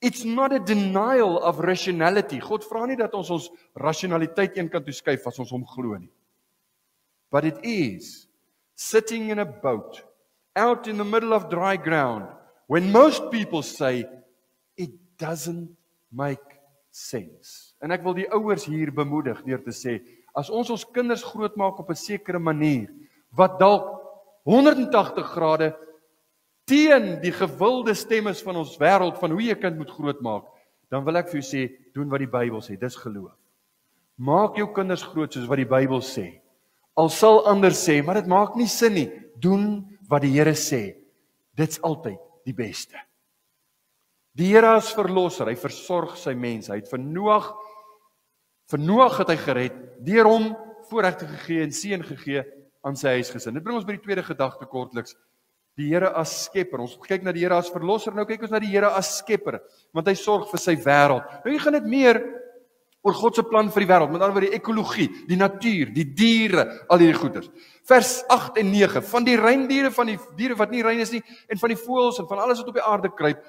It's not a denial of rationality. God vra nie dat ons rationaliteit eenkant toe skuif as ons hom glo nie. But it is sitting in a boat out in the middle of dry ground when most people say it doesn't make sense. En ek wil die ouers hier bemoedig deur te sê, as ons kinders grootmaak op 'n sekere manier wat dalk 180 grade teen die gewilde stem is van ons wêreld van hoe jy 'n kind moet grootmaak, dan wil ek vir jou sê, doen wat die Bybel sê, dis geloof. Maak jou kinders groot soos wat die Bybel sê. Al sal anders sê, maar dit maak nie sin nie. Doen wat die Here sê. Dit's altyd die beste. Die Here as verlosser, hy versorg sy mense. Hy het vir Noag het hy gered, deur hom voorregte gegee en seën gegee aan sy huisgesin. Dit bring ons by die tweede gedagte kortliks. Die Here as skepper. Ons kyk na die Here as verlosser, nou kyk ons na die Here as skepper, want hy sorg vir sy wêreld. Nou jy gaan dit meer oor God se plan vir die wêreld, met ander woorde die ekologie, die natuur, die diere, al hierdie goeders. Vers 8 en 9, van die reindiere, van die diere wat nie rein is nie, en van die voëls en van alles wat op die aarde kruip,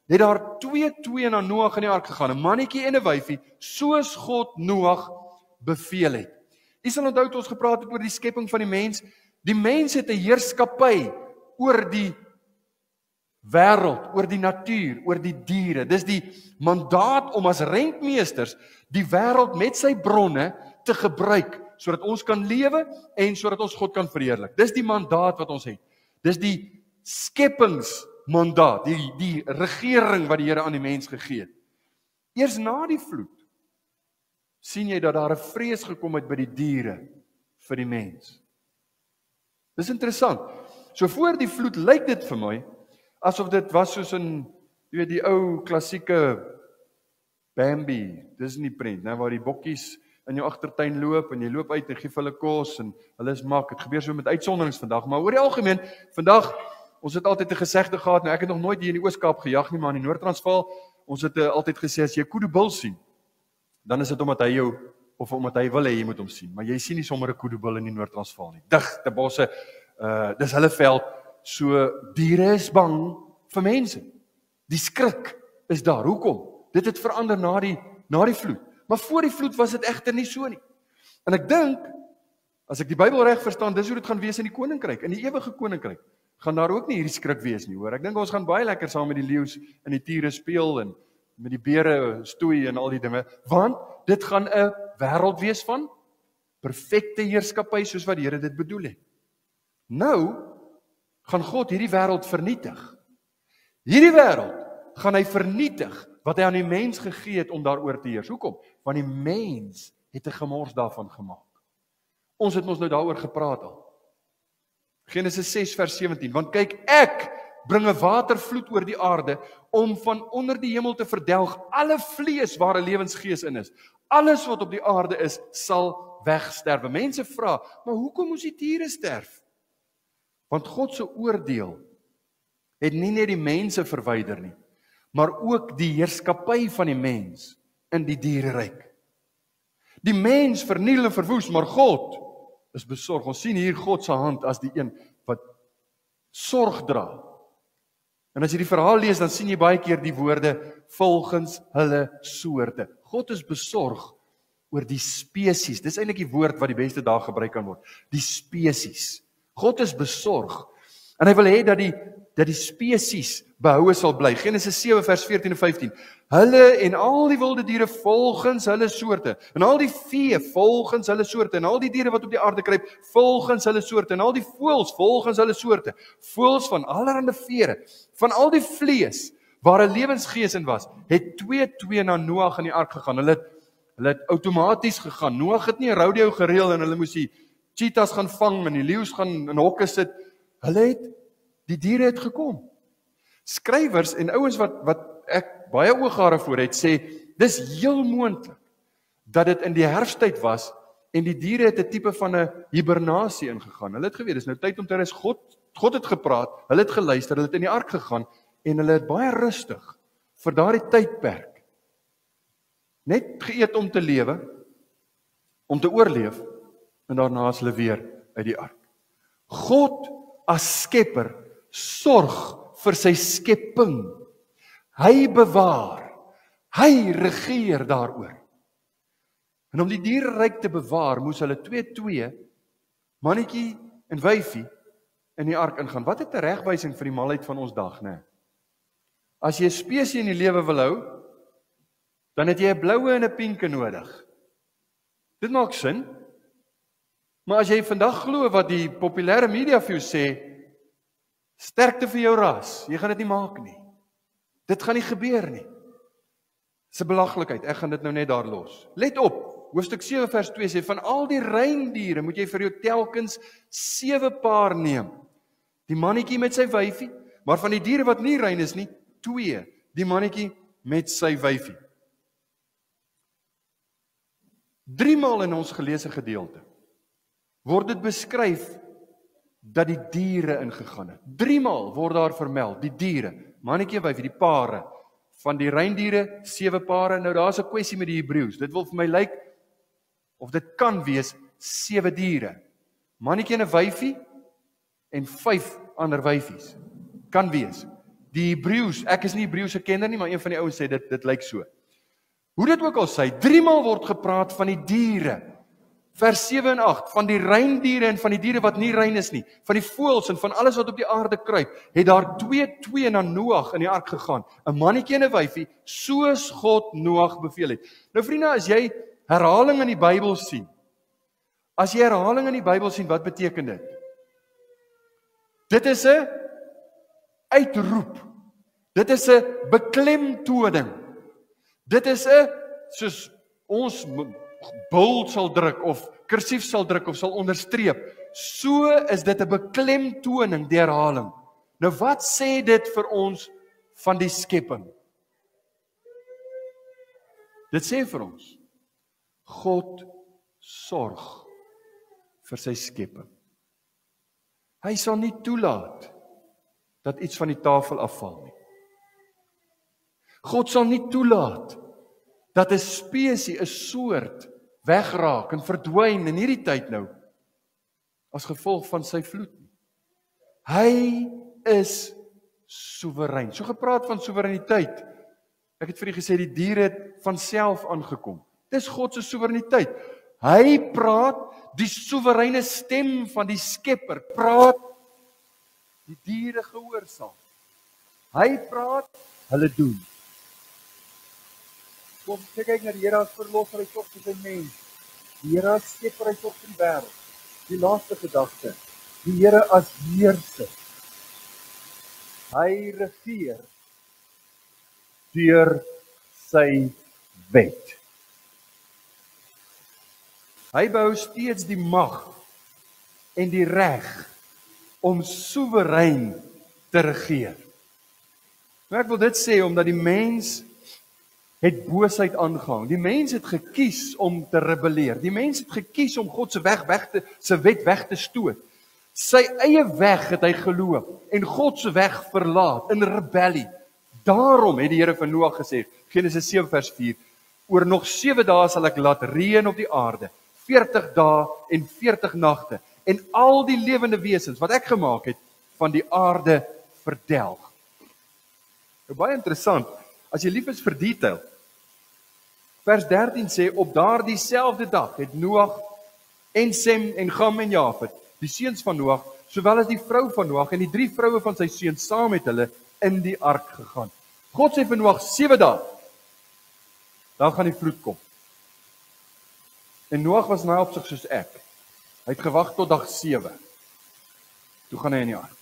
het daar twee na Noag in die ark gegaan, 'n mannetjie en 'n wyfie, soos God Noag beveel het. Jy sal onthou toe ons gepraat het oor die skepping van die mens. Die mens het 'n heerskappy oor die wêreld, oor die natuur, oor die diere. Dis die mandaat om as rentmeesters die wêreld met sy bronne te gebruik, sodat ons kan lewe en sodat ons God kan verheerlik. Dis die mandaat wat ons het. Dis die skeppingsmandaat, die regering wat die Here aan die mens gegee het. Eers na die vloed sien jy dat daar 'n vrees gekom het by die diere vir die mens. Dis interessant. So voor die vloed lyk dit vir my asof dit was soos in, jy weet, die ou klassieke Bambi, Disney prent, né, waar die bokkies in jou agtertuin loop en jy loop uit en gee vir hulle kos en hulle is mak. Dit gebeur so met uitsonderings vandag, maar oor die algemeen, vandag, ons het altyd 'n gesegde gehad, nou ek het nog nooit hier in die Oos-Kaap gejag nie, maar in die Noord-Transvaal, ons het altyd gesê, as jy 'n koedebul sien, dan is dit omdat hy jou, of omdat hy wil hê jy moet hom sien, maar jy sien nie sommer 'n koedebul in die Noord-Transvaal nie. Digte bosse, dis hulle veld, so diere is bang vir mense. Die skrik is daar. Hoekom? Dit het verander na die vloed. Maar voor die vloed was dit egter nie so nie. En ek dink, as ek die Bybel reg verstaan, dis hoe dit gaan wees in die koninkryk, in die ewige koninkryk. Gaan daar ook nie hierdie skrik wees nie, hoor. Ek dink ons gaan baie lekker saam met die leeu's en die tiere speel en met die beere stoei en al die dinge, want dit gaan 'n wêreld wees van perfekte heerskappy soos wat die Here dit bedoel het. Nou gaan God hierdie wêreld vernietig. Hierdie wêreld gaan hy vernietig wat hy aan die mens gegee het om daaroor te heers. Hoekom? Want die mens het 'n gemors daarvan gemaak. Ons het ons nou daaroor gepraat al. Genesis 6 vers 17, want kyk, ek bring 'n watervloed oor die aarde om van onder die hemel te verdelg alle vlees waar 'n lewensgees in is. Alles wat op die aarde is, sal wegsterwe. Mense vra, maar hoekom moes die diere sterf? Want God se oordeel het nie net die mense verwyder nie, maar ook die heerskappy van die mens in die diereryk. Die mens verniel en verwoes, maar God is besorg. Ons sien hier God se hand as die een wat sorg dra En as jy die verhaal lees, dan sien jy baie keer die woorde volgens hulle soorte. God is besorg oor die spesies. Dis eintlik die woord wat die beste daar gebruik kan word. Die spesies. God is besorg. En hy wil hê dat die spesies behoue sal bly. Genesis 7 vers 14 en 15. Hulle en al die wilde diere volgens hulle soorte. En al die vee volgens hulle soorte. En al die diere wat op die aarde kruip volgens hulle soorte. En al die voëls volgens hulle soorte. Voëls van allerlei vere. Van al die vlees waar 'n lewensgees in was, het 2 na Noag in die ark gegaan. Hulle het outomaties gegaan. Noag het nie 'n rodeo gereël en hulle moes die cheetahs gaan vang en die leeu's gaan in hokke sit. Die diere het gekom. Skrywers en ouens wat ek baie ooghare voor het, sê, dis heel moontlik dat dit in die herfsttyd was en die diere het 'n tipe van 'n hibernasie ingegaan. Hulle het geweet, dis nou tyd om te rus. God het gepraat, hulle het geluister, hulle het in die ark gegaan en hulle het baie rustig vir daardie tydperk net geëet om te lewe, om te oorleef, en daarna is hulle weer uit die ark. God as skepper sorg vir sy skepping. Hy bewaar, hy regeer daaroor. En om die diereryk te bewaar, moes hulle 2, mannetjie en wyfie, in die ark ingaan. Wat 'n teregwysing vir die malheid van ons dag, né? As jy 'n spesie in die lewe wil hou, dan het jy 'n bloue en 'n pinke nodig. Dit maak sin. Maar as jy vandag glo wat die populêre media vir jou sê, sterkte vir jou ras, jy gaan dit nie maak nie. Dit gaan nie gebeur nie. Dis 'n belaglikheid, ek gaan dit nou net daar los. Let op, hoofstuk 7 vers 2 sê, van al die reindiere moet jy vir jou telkens 7 paar neem. Die mannetjie met sy wyfie, maar van die diere wat nie rein is nie, 2, die mannetjie met sy wyfie. 3 maal in ons geleesde gedeelte word dit beskryf dat die diere ingegaan het. 3 maal word daar vermeld, die diere, mannetjie en wyfie, die pare, van die reindiere, 7 pare. Nou daar's 'n kwessie met die Hebreëus. Dit wil vir my lyk, of dit kan wees, 7 diere. Mannetjie en 'n wyfie, en 5 ander wyfies. Kan wees. Die Hebreëus, ek is nie Hebreëse kenner nie, maar een van die ouens sê, dit lyk so. Hoe dit ook al sê, 3 maal word gepraat van die diere. Vers 7 en 8, van die reindiere en van die diere wat nie rein is nie, van die voëls en van alles wat op die aarde kruip, het daar 2 na Noag in die ark gegaan, 'n mannetjie en 'n wyfie, soos God Noag beveel het. Nou vriende, as jy herhaling in die Bybel sien, wat beteken dit? Dit is 'n uitroep, dit is 'n beklemtoning, dit is 'n, soos ons bold sal druk, of kursief sal druk, of sal onderstreep, so is dit 'n beklemtoning, die herhaling. Nou wat sê dit vir ons van die skepping? Dit sê vir ons, God sorg vir sy skepping. Hy sal nie toelaat dat iets van die tafel afval nie. God sal nie toelaat dat 'n spesie, 'n soort, wegraak en verdwyn in hierdie tyd nou, as gevolg van sy vloed. Hy is soewerein. So gepraat van soewereiniteit. Ek het vir julle gesê, die diere het van self aangekom. Dis God se soewereiniteit. Hy praat, die soewereine stem van die Skepper praat, die diere gehoorsaam. Hy praat, hulle doen. Kom kyk na die Here as verlosser, hy sorg vir sy mens. Die Here as skepper, hy sorg vir die wêreld. Die laaste gedagte, die Here as heerser. Hy regeer deur sy wet. Hy behou steeds die mag en die reg om soewerein te regeer. Nou ek wil dit sê omdat die mens het boosheid aangehang. Die mens het gekies om te rebelleer. Die mens het gekies om God se wet weg te stoot. Sy eie weg het hy geloop en God se weg verlaat in rebellie. Daarom het die Here vir Noag gesê, Genesis 7 vers 4, oor nog 7 dae sal ek laat reën op die aarde, 40 dae en 40 nagte, en al die lewende wesens wat ek gemaak het van die aarde verdelg. Baie interessant, as jy lief is vir detail. Vers 13 sê, op daardie selfde dag het Noag en Sem en Gam en Jafet, die seuns van Noag, sowel as die vrou van Noag en die 3 vroue van sy seun saam met hulle in die ark gegaan. God sê vir Noag 7 dae, dan gaan die vloed kom. En Noag was nou op sig soos ek. Hy het gewag tot dag 7. Toe gaan hy in die ark.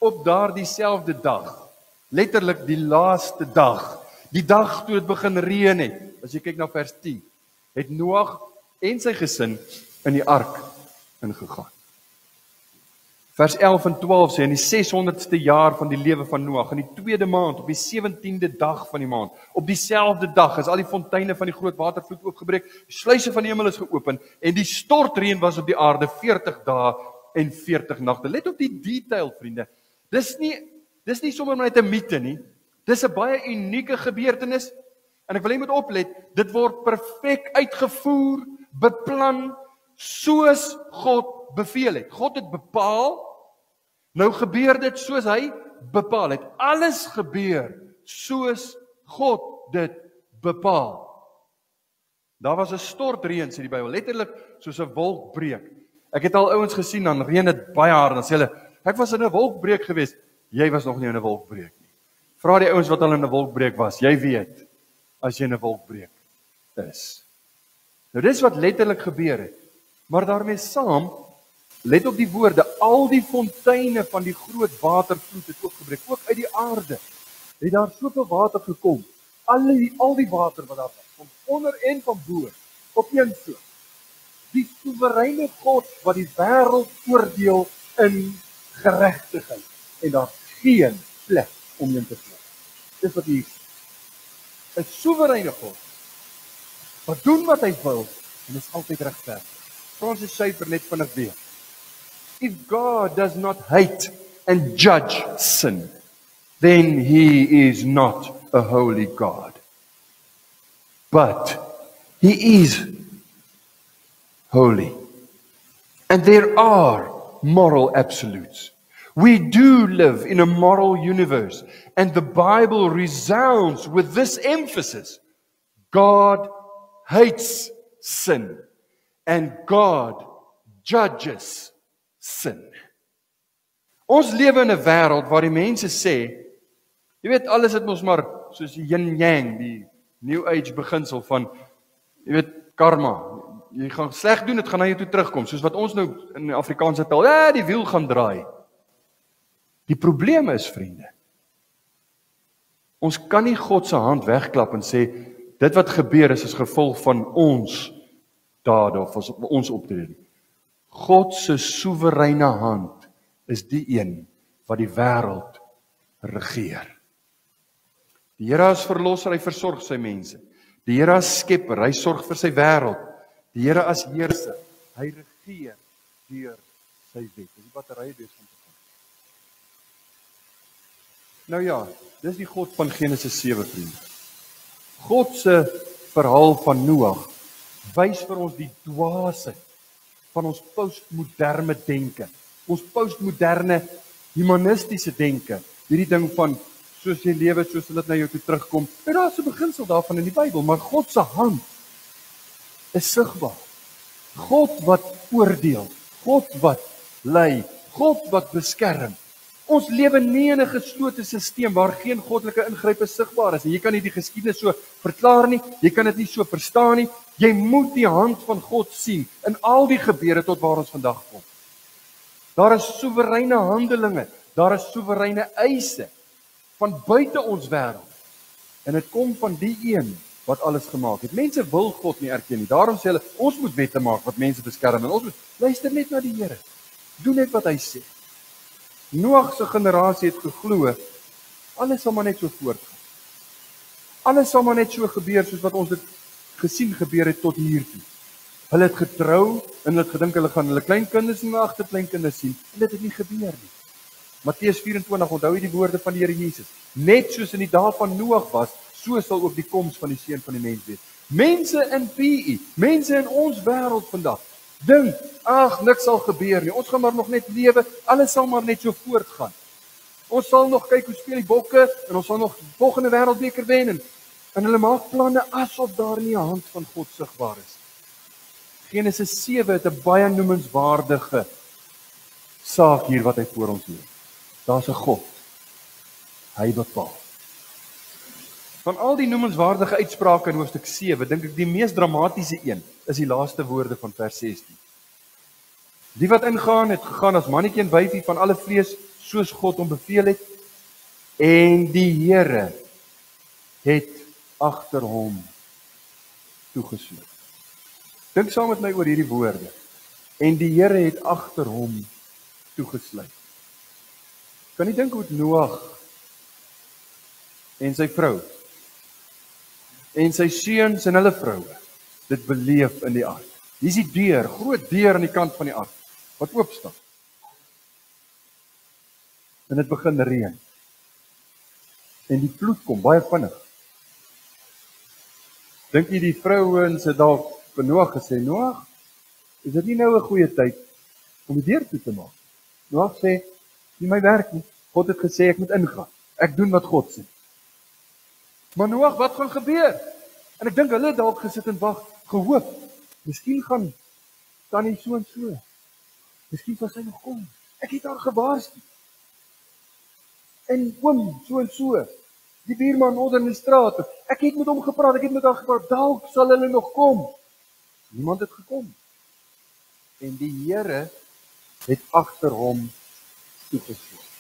Op daardie selfde dag, letterlik die laaste dag, die dag toe dit begin reën het, as jy kyk na vers 10, het Noag en sy gesin in die ark ingegaan. Vers 11 en 12 sê, in die 600ste jaar van die lewe van Noag, in die 2de maand, op die 17de dag van die maand, op dieselfde dag is al die fonteine van die groot watervloed oopgebreek, die sluise van die hemel is geopen, en die stortreën was op die aarde 40 dae en 40 nagte. Let op die detail, vriende. Dis nie sommer net 'n mite nie. Dis 'n baie unieke gebeurtenis, en ek wil jy moet oplet, dit word perfek uitgevoer, beplan, soos God beveel het. God het bepaal, nou gebeur dit soos hy bepaal het. Alles gebeur soos God dit bepaal. Daar was 'n stortreën, sê die Bybel, letterlik soos 'n wolkbreek. Ek het al ouens gesien, dan reën dit baie hard, dan sê hulle, ek was in 'n wolkbreek gewees. Jy was nog nie in 'n wolkbreek nie. Vra die ouens wat al in 'n wolkbreek was, jy weet, as jy in 'n wolkbreek is. Nou dis wat letterlik gebeur het. Maar daarmee saam, let op die woorde, al die fonteine van die groot watervloed het oopgebreek, ook uit die aarde. Het daar soveel water gekom, al die water wat daar was, van onder en van bo, op een so. Die soewereine God wat die wêreld oordeel in geregtigheid, en daar geen plek om in te vlug. Dis wat hier is. 'n soewereine God, wat doen wat hy wil, en is altyd regverdig. Francis Schaeffer net vinnig weer. If God does not hate and judge sin, then he is not a holy God. But he is holy. And there are moral absolutes. We do live in a moral universe, and the Bible resounds with this emphasis. God hates sin, and God judges sin. Ons lewe in 'n wêreld waar die mense sê, jy weet, alles het mos maar soos die yin yang, die New Age beginsel van, jy weet, karma. Jy gaan sleg doen, dit gaan na jou toe terugkom, soos wat ons nou in die Afrikaanse taal, ja, die wiel gaan draai. Die probleem is, vriende, ons kan nie God se hand wegklap en sê, dit wat gebeur is as gevolg van ons dade of ons optrede. God se soewereine hand is die een wat die wêreld regeer. Die Here as verlosser, hy versorg sy mense. Die Here as skepper, hy sorg vir sy wêreld. Die Here as heerser, hy regeer deur sy wet. Dis die batterye besig om te gaan. Nou ja, dis die God van Genesis 7, vriende. God se verhaal van Noag wys vir ons die dwaasheid van ons postmoderne denke. Ons postmoderne humanistiese denke. Hierdie ding van soos jy lewe, soos dit na jou toe terugkom. En daar is 'n beginsel daarvan in die Bybel, maar God se hand is sigbaar. God wat oordeel, God wat lei, God wat beskerm. Ons lewe nie in 'n geslote stelsel waar geen goddelike ingrype sigbaar is. Jy kan nie die geskiedenis so verklaar nie, jy kan dit nie so verstaan nie. Jy moet die hand van God sien in al die gebeure tot waar ons vandag kom. Daar is soewereine handelinge, daar is soewereine eise van buite ons wêreld. En dit kom van die een wat alles gemaak het. Mense wil God nie erken nie. Daarom sê hulle, ons moet wette maak wat mense beskerm en ons moet luister net na die Here. Doen net wat hy sê. Noag se generasie het geglo, alles sal maar net so voortgaan. Alles sal maar net so gebeur soos wat ons dit gesien gebeur het tot hier toe. Hulle het getrou en hulle het gedink hulle gaan hulle kleinkinders en hulle agterkleinkinders sien. En dit het nie gebeur nie. Matteus 24, onthou jy die woorde van die Here Jesus? Net soos in die dae van Noag was, so sal ook die koms van die Seun van die Mens wees. Mense in PE, mense in ons wêreld vandag, dink, niks sal gebeur nie. Ons gaan maar nog net lewe, alles sal maar net so voortgaan. Ons sal nog kyk hoe speel die Bokke en ons sal nog die volgende wêreldbeker wen en hulle maak planne asof daar nie 'n hand van God sigbaar is. Genesis 7 het 'n baie noemenswaardige saak hier wat hy voor ons lê. Daar's 'n God. Hy bepaal. Van al die noemenswaardige uitsprake in hoofstuk 7, dink ek die mees dramatiese een is die laaste woorde van vers 16. Die wat ingaan het gegaan as mannetjie en wyfie van alle vlees soos God hom beveel het, en die Here het agter hom toegesluit. Dink saam met my oor hierdie woorde. En die Here het agter hom toegesluit. Kan jy dink hoe Noag en sy vrou en sy seuns en hulle vroue dit beleef in die ark. Hier is die deur, groot deur aan die kant van die ark wat oop staan. En dit begin reën. En die vloed kom baie vinnig. Dink jy die vrouens het dalk vir Noag gesê, Noag, is dit nie nou 'n goeie tyd om die deur toe te maak? Noag sê, nie my werk nie. God het gesê ek moet ingaan. Ek doen wat God sê. Maar Noag, wat gaan gebeur? En ek dink hulle het dalk gesit en wag, gehoop. Miskien gaan tannie so en so. Miskien sal sy nog kom. Ek het haar gewaarsku. En oom so en so. Die buurman onder in die straat. Ek het met hom gepraat, ek het met haar gepraat. Dalk sal hulle nog kom. Niemand het gekom. En die Here het agter hom toegesluit.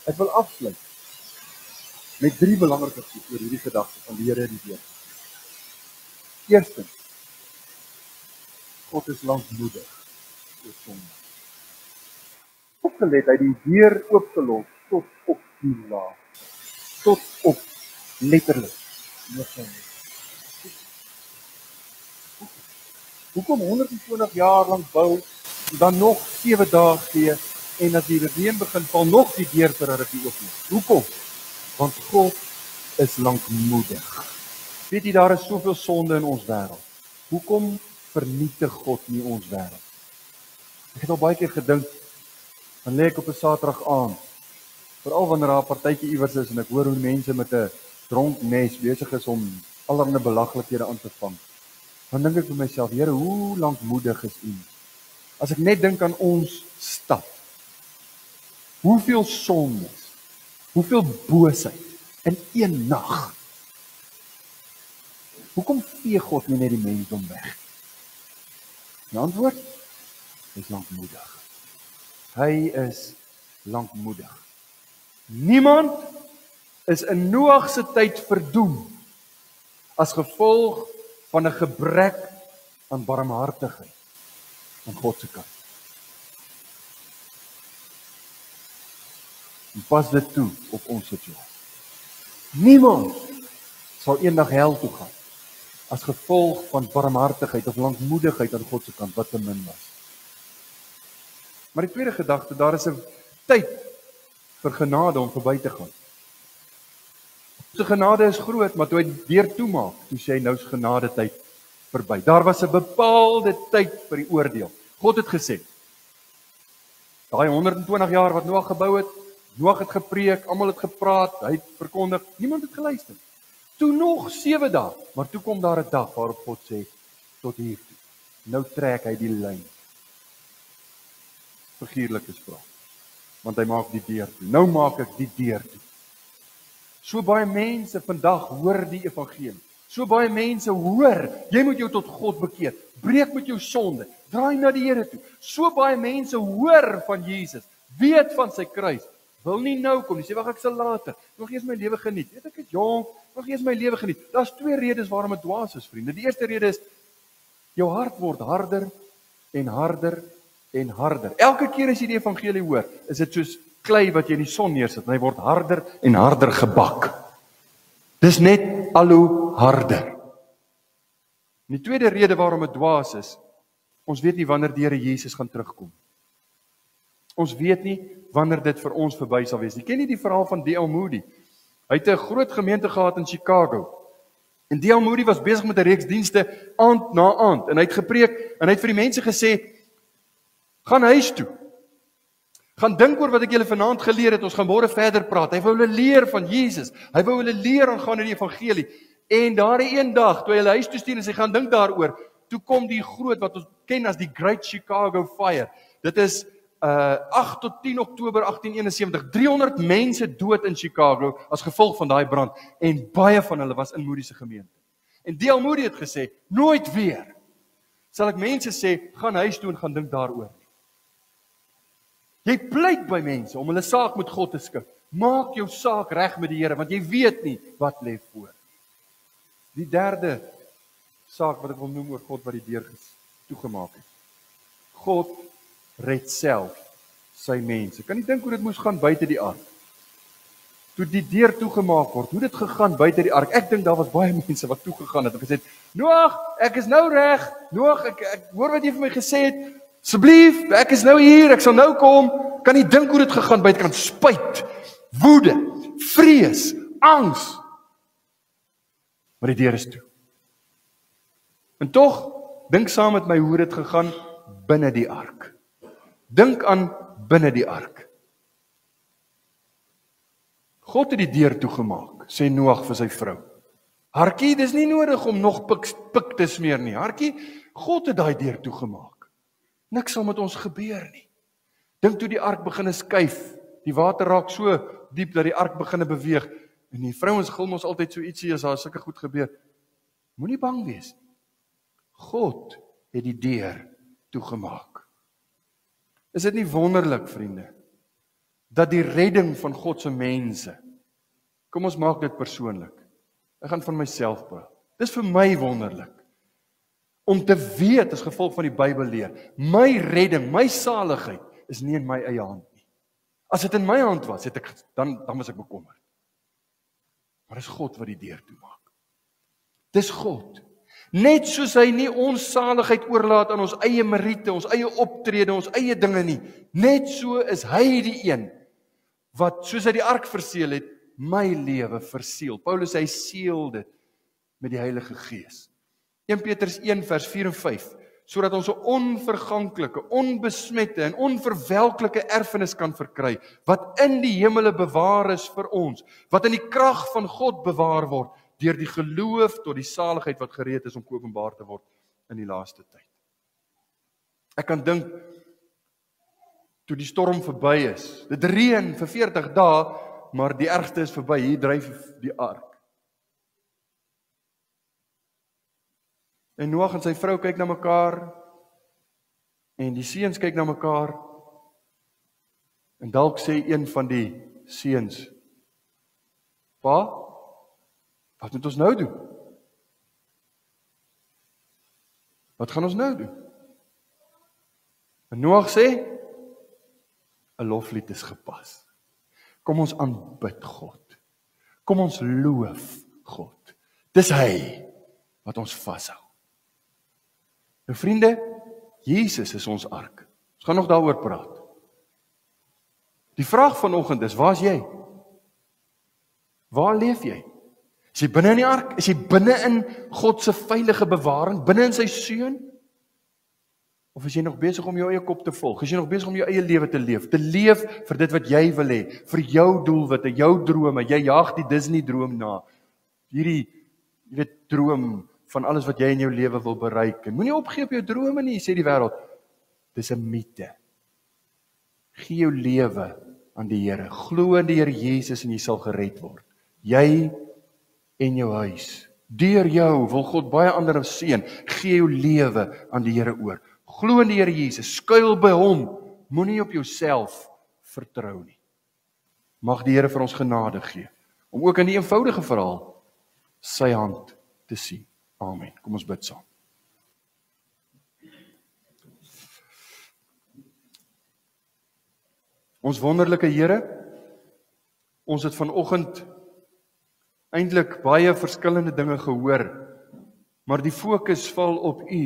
Ek wil afsluit met 3 belangrike goed oor hierdie gedagte van die Here die deur. Eerstens, God is lankmoedig oor sonde. Opgelet hy die deur oopgelos tot op die laag. Tot op letterlik. Hoekom 120 jaar lank bou, dan nog 7 dae gee, en as die reën begin val, nog die deur vir 'n rukkie oop. Hoekom? Want God is lankmoedig. Weet jy, daar is soveel sonde in ons wêreld. Hoekom vernietig God nie ons wêreld? Ek het al baie keer gedink, dan lê ek op 'n Saterdag aand, veral wanneer daar 'n partytjie iewers is en ek hoor hoe mense met 'n dronk mes besig is om allerlei belaglikhede aan te vang. Dan dink ek vir myself, Here, hoe lankmoedig is U? As ek net dink aan ons stad. Hoeveel sondes, hoeveel boosheid in een nag. Hoekom vee God nie net die mensdom weg? Die antwoord is lankmoedig. Hy is lankmoedig. Niemand is in Noag se tyd verdoem as gevolg van 'n gebrek aan barmhartigheid aan God se kant. En pas dit toe op ons situasie. Niemand sal eendag hel toe gaan as gevolg van barmhartigheid of lankmoedigheid aan God se kant wat te min was. Maar die tweede gedagte, daar is 'n tyd vir genade om verby te gaan. Sy genade is groot, maar toe hy weer toemaak, toe sê hy nou is genade tyd verby. Daar was 'n bepaalde tyd vir die oordeel. God het gesê, daai 120 jaar wat Noag gebou het, Noag het gepreek, almal het gepraat, hy het verkondig, niemand het geluister. Toe nog 7 dae, maar toe kom daar 'n dag waarop God sê, tot hier toe. Nou trek hy die lyn. Figuurlik gesproke. Want hy maak die deur toe. Nou maak ek die deur toe. So baie mense vandag hoor die evangelie. So baie mense hoor, jy moet jou tot God bekeer. Breek met jou sonde. Draai na die Here toe. So baie mense hoor van Jesus, weet van sy kruis. Wil nie nou kom, jy sê wag ek sal later. Nog eers my lewe geniet. Weet ek het jonk, nog eers my lewe geniet. Daar's 2 redes waarom dit dwaas is, vriende. Die eerste rede is jou hart word harder en harder en harder. Elke keer as jy die evangelie hoor, is dit soos klei wat jy in die son neersit en hy word harder en harder gebak. Dis net al hoe harder. En die tweede rede waarom dit dwaas is, ons weet nie wanneer die Here Jesus gaan terugkom. Ons weet nie wanneer dit vir ons verby sal wees nie. Ken jy die verhaal van D.L. Moody? Hy het 'n groot gemeente gehad in Chicago. En D.L. Moody was besig met 'n reeks dienste aand na aand en hy het gepreek en hy het vir die mense gesê, gaan huis toe. Gaan dink oor wat ek julle vanaand geleer het, ons gaan môre verder praat. Hy wou hulle leer van Jesus, hy wou hulle leer aangaande die evangelie, en daardie een dag, toe hy hulle huis toe stuur en sy gaan dink daaroor, toe kom die groot, wat ons ken as die Great Chicago Fire, dit is 8 tot 10 Oktober 1871, 300 mense dood in Chicago, as gevolg van daai brand, en baie van hulle was in Moody se gemeente. En D.L. Moody het gesê, nooit weer sal ek mense sê, gaan huis toe en gaan dink daaroor. Jy pleit by mense om hulle saak met God te skik. Maak jou saak reg met die Here, want jy weet nie wat lê voor. Die derde saak wat ek wil noem oor God wat die deur toegemaak het. God red self sy mense. Kan jy dink hoe dit moes gaan buite die ark? Toe die deur toegemaak word, hoe dit gegaan buite die ark? Ek dink daar was baie mense wat toegegaan het en gesê het, Noag, ek is nou reg. Noag, ek hoor wat jy vir my gesê het. Asseblief, ek is nou hier, ek sal nou kom. Kan jy dink hoe dit gegaan buitekant? Spyt, woede, vrees, angs. Maar die deur is toe. En tog, dink saam met my hoe dit gegaan binne die ark. Dink aan binne die ark. God het die deur toegemaak, sê Noag vir sy vrou. Hartjie, dis nie nodig om nog pik te smeer nie. Hartjie, God het daai deur toegemaak. Niks sal met ons gebeur nie. Dink toe die ark begin skuif, die water raak so diep dat die ark begin beweeg, en die vrouens gil ons altyd so ietsie as daar sulke goed gebeur. Moenie bang wees nie. God het die deur toegemaak. Is dit nie wonderlik, vriende, dat die redding van God se mense, kom ons maak dit persoonlik, ek gaan van myself praat, dis vir my wonderlik, om te weet as gevolg van die Bybel leer, my redding, my saligheid, is nie in my eie hand nie. As dit in my hand was, dan was ek bekommerd. Maar dis God wat die deur toemaak. Dis God. Net soos hy nie ons saligheid oorlaat aan ons eie meriete, ons eie optrede, ons eie dinge nie. Net so is hy die een, wat soos hy die ark verseël het, my lewe verseël. Paulus hy seël dit met die Heilige Gees. 1 Petrus 1 vers 4 en 5, sodat ons 'n onverganklike, onbesmette en onverwelklike erfenis kan verkry, wat in die hemele bewaar is vir ons, wat in die krag van God bewaar word, deur die geloof tot die saligheid wat gereed is om openbaar te word in die laaste tyd. Ek kan dink, toe die storm verby is, dit reën vir 40 dae, maar die ergste is verby, hier dryf die ark. En Noag en sy vrou kyk na mekaar, en die seuns kyk na mekaar, en dalk sê een van die seuns, Pa, wat moet ons nou doen? Wat gaan ons nou doen? En Noag sê, 'n loflied is gepas. Kom ons aanbid God. Kom ons loof God. Dis hy wat ons vashou. Nou vriende, Jesus is ons ark. Ons gaan nog daaroor praat. Die vraag vanoggend is, waar is jy? Waar leef jy? Is jy binne in die ark? Is jy binne in God se veilige bewaring, binne in sy seun? Of is jy nog besig om jou eie kop te volg? Is jy nog besig om jou eie lewe te leef vir dit wat jy wil hê, vir jou doelwitte, jou drome? Jy jaag die Disney droom na. Hierdie, jy weet, droom van alles wat jy in jou lewe wil bereik. En moenie opgee op jou drome nie, sê die wêreld. Dis 'n mite. Gee jou lewe aan die Here. Glo in die Here Jesus en jy sal gered word. Jy en jou huis. Deur jou wil God baie ander seën. Gee jou lewe aan die Here oor. Glo in die Here Jesus, skuil by hom. Moenie op jouself vertrou nie. Mag die Here vir ons genade gee om ook in die eenvoudige verhaal sy hand te sien. Amen. Kom ons bid saam. Ons wonderlike Here, ons het vanoggend eintlik baie verskillende dinge gehoor, maar die fokus val op U.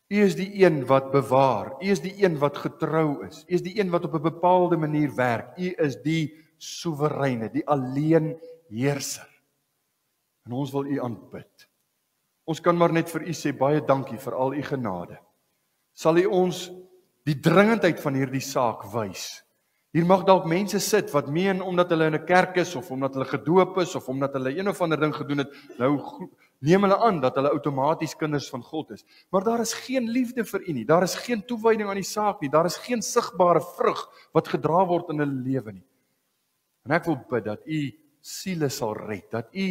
U is die een wat bewaar, U is die een wat getrou is, U is die een wat op 'n bepaalde manier werk, U is die soewereine, die alleen heerser. En ons wil U aanbid. Ons kan maar net vir U sê, baie dankie vir al U genade. Sal U ons die dringendheid van hierdie saak wys. Hier mag dalk mense sit wat meen omdat hulle in 'n kerk is of omdat hulle gedoop is of omdat hulle een of ander ding gedoen het, nou neem hulle aan dat hulle outomaties kinders van God is. Maar daar is geen liefde vir U nie. Daar is geen toewyding aan die saak nie. Daar is geen sigbare vrug wat gedra word in hulle lewe nie. En ek wil bid dat U siele sal red, dat U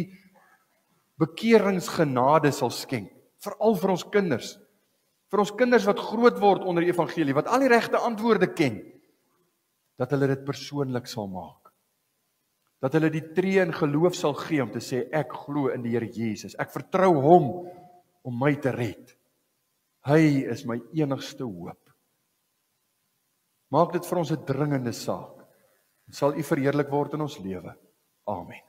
bekeringsgenade sal skenk, veral vir ons kinders. Vir ons kinders wat groot word onder die evangelie, wat al die regte antwoorde ken, dat hulle dit persoonlik sal maak. Dat hulle die tree in geloof sal gee om te sê, ek glo in die Here Jesus. Ek vertrou hom om my te red. Hy is my enigste hoop. Maak dit vir ons 'n dringende saak. Sal U verheerlik word in ons lewe. Amen.